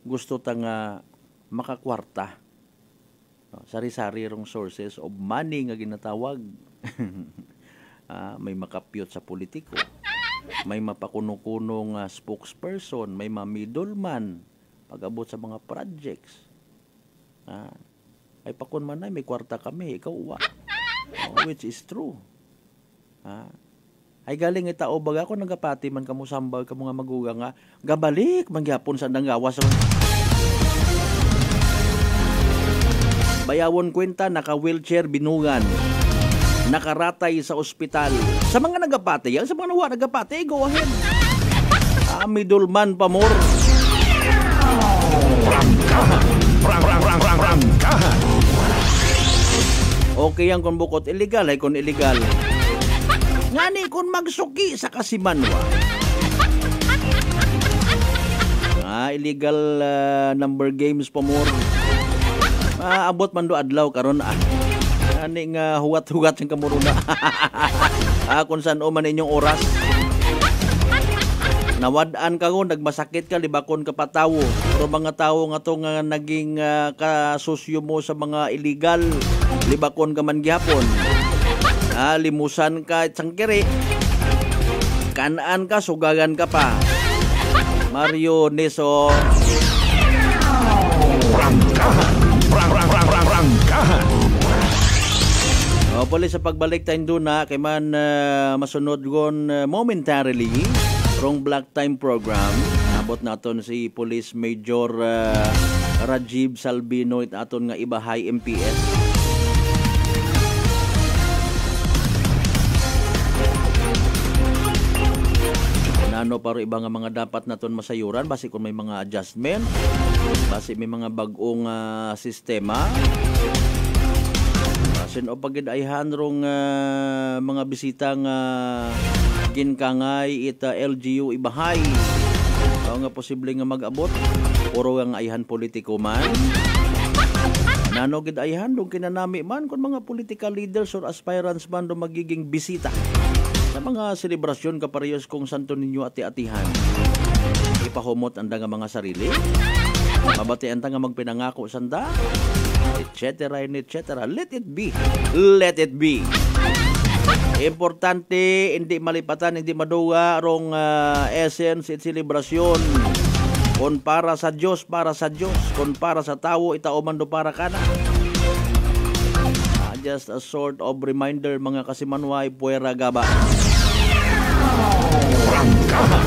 [SPEAKER 7] gusto ta nga makakwarta. Sari-sari rong sources of money nga ginatawag. May makapyot sa politiko, may mapakuno-kunong spokesperson, may middleman pag-abot sa mga projects. Ay pakun man na may kwarta kami, ikaw uwa. Which is true. Ay galing itao baga ko nagapati man kamo sambal kamo nga maguga nga gabalik mangyapon sa nangawas. Bayawon kwenta, naka-wheelchair binugan, nakaratay sa ospital. Sa mga nagapati, sa mga nawa nagapati, go ahead. Middleman pa more.
[SPEAKER 4] Prangkahan.
[SPEAKER 7] Okay yan kung bukot illegal, ay kung illegal. Ngani kung magsuki sa kasimanwa. Illegal number games pa more. Abot man do adlaw karon ani nga huwat-huwat sing kamuruna. Kung saan o man inyong oras. Nawad-an ka ko, nagmasakit ka, libakon ka patawo. Pero mga tao nga to nga naging kasusyo mo sa mga illegal, libakon ka man gihapon. Limusan ka tsangkiri. Kanaan ka, sugagan ka pa. Mario Neso.
[SPEAKER 4] Prangkahan.
[SPEAKER 7] Pali sa pagbalik tayo doon kay man masunod gon momentarily rong Black Time program. Abot naton si Police Major Rajiv Salbino it aton nga ibahay MPS. Nano paro iba nga mga dapat naton masayuran basi kung may mga adjustment, basi may mga bag-ong sistema. Basin o pagid ayhan rong mga bisita nga ginkangay ita LGU ibahay. Nga posible nga mag-abot puro nga ayhan politiko man. Nano gid ayhan dong kinanami man kung mga political leaders or aspirants man do magiging bisita sa mga selebrasyon kaparehas kung santo ninyo ati-atihan. Ipahumot anda nga mga sarili. Mabatian ta nga magpinangako sanda. Etc. Let it be. Let it be. Importante, hindi malipatan, hindi maduga rong essence at selebrasyon. Kung para sa Diyos, para sa Diyos. Kung para sa tao, itaoman do para ka na. just a sort of reminder mga kasimanway, puwera gaba.
[SPEAKER 4] Prangkahan.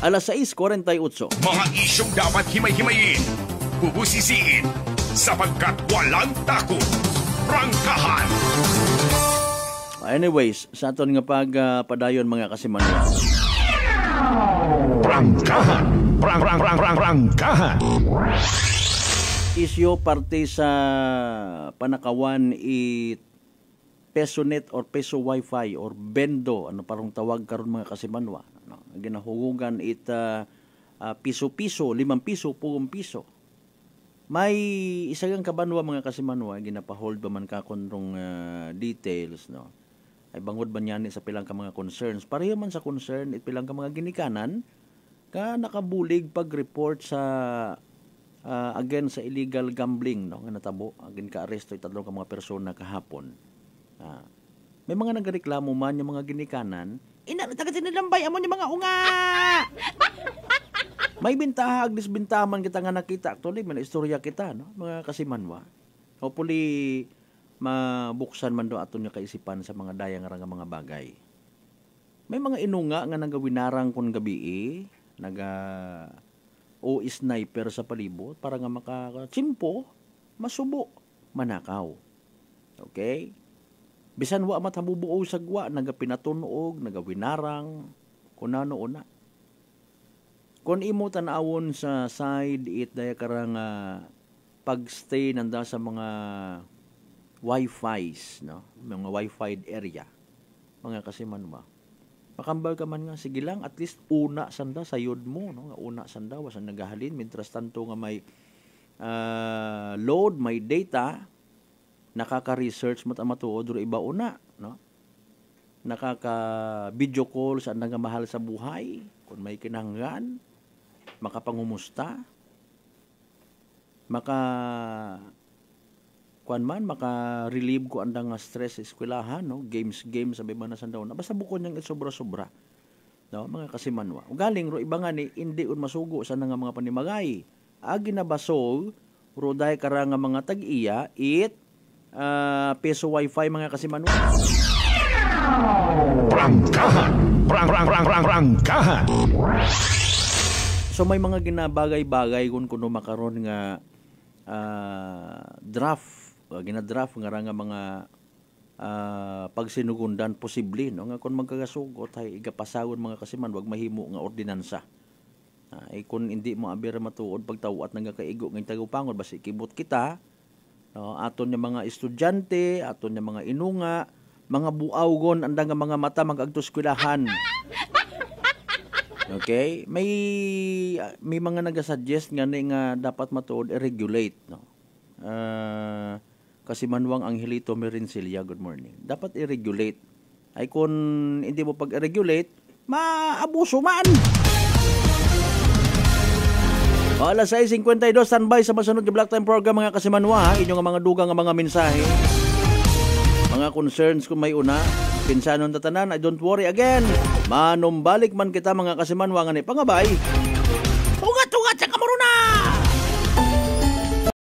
[SPEAKER 7] Alas 6:48.
[SPEAKER 4] Mga isyong dapat himay-himayin, bubusisiin, sapagkat walang takot. Prangkahan.
[SPEAKER 7] Anyways, sa aton nga pagpadayon mga kasimanwa.
[SPEAKER 4] Prangkahan. Prangkahan.
[SPEAKER 7] Isyo parte sa panakawan PesoNet or Peso Wi-Fi or Bendo, ano parang tawag karon mga kasimanwa. No? Ginahugugan piso-piso, 5 piso, 10 piso. May isagang kabanwa mga kasimanwa, ginapahold ba man ka kung details, no? Ay bangod ba niyan sa pilang ka mga concerns. Pareho man sa concern, pilang ka mga ginikanan, ka nakabulig pag-report sa again sa illegal gambling, no? Nga natabo, again ka-aresto itatlong ka mga persona kahapon. May mga nagreklamo man yung mga ginikanan, taga tinilambay amon yung mga unga. May bintahag, disbintaman kita nga nakita. Actually, may istorya kita, no? Mga kasimanwa. Hopefully, mabuksan man do aton nga kaisipan sa mga dayang nga mga bagay. May mga inunga nga nagawinarang kun gabi o sniper sa palibot para nga makachimpo, masubo, manakaw. Okay? Bisan wa matabubuo sa gwa, nagapinatunog, nagawinarang, kunano una. Kung imo tanawon sa side daya karang pagstay nanda sa mga Wi-Fi's, no? Mga Wi-Fi area. Mga kasimanwa. Makambal ka man nga, sige lang, at least una sanda sayod mo, no? Una sanda, wasan nagahalin, mientras tanto nga may load, may data, nakaka-research mo matuod iba una, no? Nakaka-video call sa nga mahal sa buhay, kung may kinahanglan, makapangumusta, maka-relieve ko andang stress sa eskwelahan, no? Games sabi ba na sandaw na basta bukod niyang sobra-sobra, no? Mga kasimanwa. Galing ro iba nga ni hindi un masugo sa nga mga panimagay. Agi na basol ro dahil karang mga tag-iya Peso Wi-Fi mga kasimanwa.
[SPEAKER 4] Prangkahan. Prangkahan.
[SPEAKER 7] So may mga ginabagay-bagay kung kuno makaron nga draft, ginadraft nga mga pagsinugundan posible, no? Nga kung magkagasugot ay igapasagon mga kasiman, wag mahimo nga ordinansa. Kung hindi mo abira matuod pagtawat nga kaigo ng tagapangod basi kibot kita, no? Aton nga mga estudyante, aton nga mga inunga, mga buawgon andang nga mga mata mag-agto eskwelahan. Okay? May mga nagasuggest nga dapat matuod i-regulate, no? Kasi Manwang Angelito Merincilia, good morning. Dapat i-regulate. Ay kung hindi mo pag-regulate, maabuso man. Alas 6:52, standby sa masunod na Black Time program mga kasimanwa. Inyong mga dugang nga mga mensahe. Mga concerns kung may una. Pinsanon tatanan, don't worry again. Manumbalik man kita mga kasimanwa nga ni pangabay. Ugat sa kamuruna!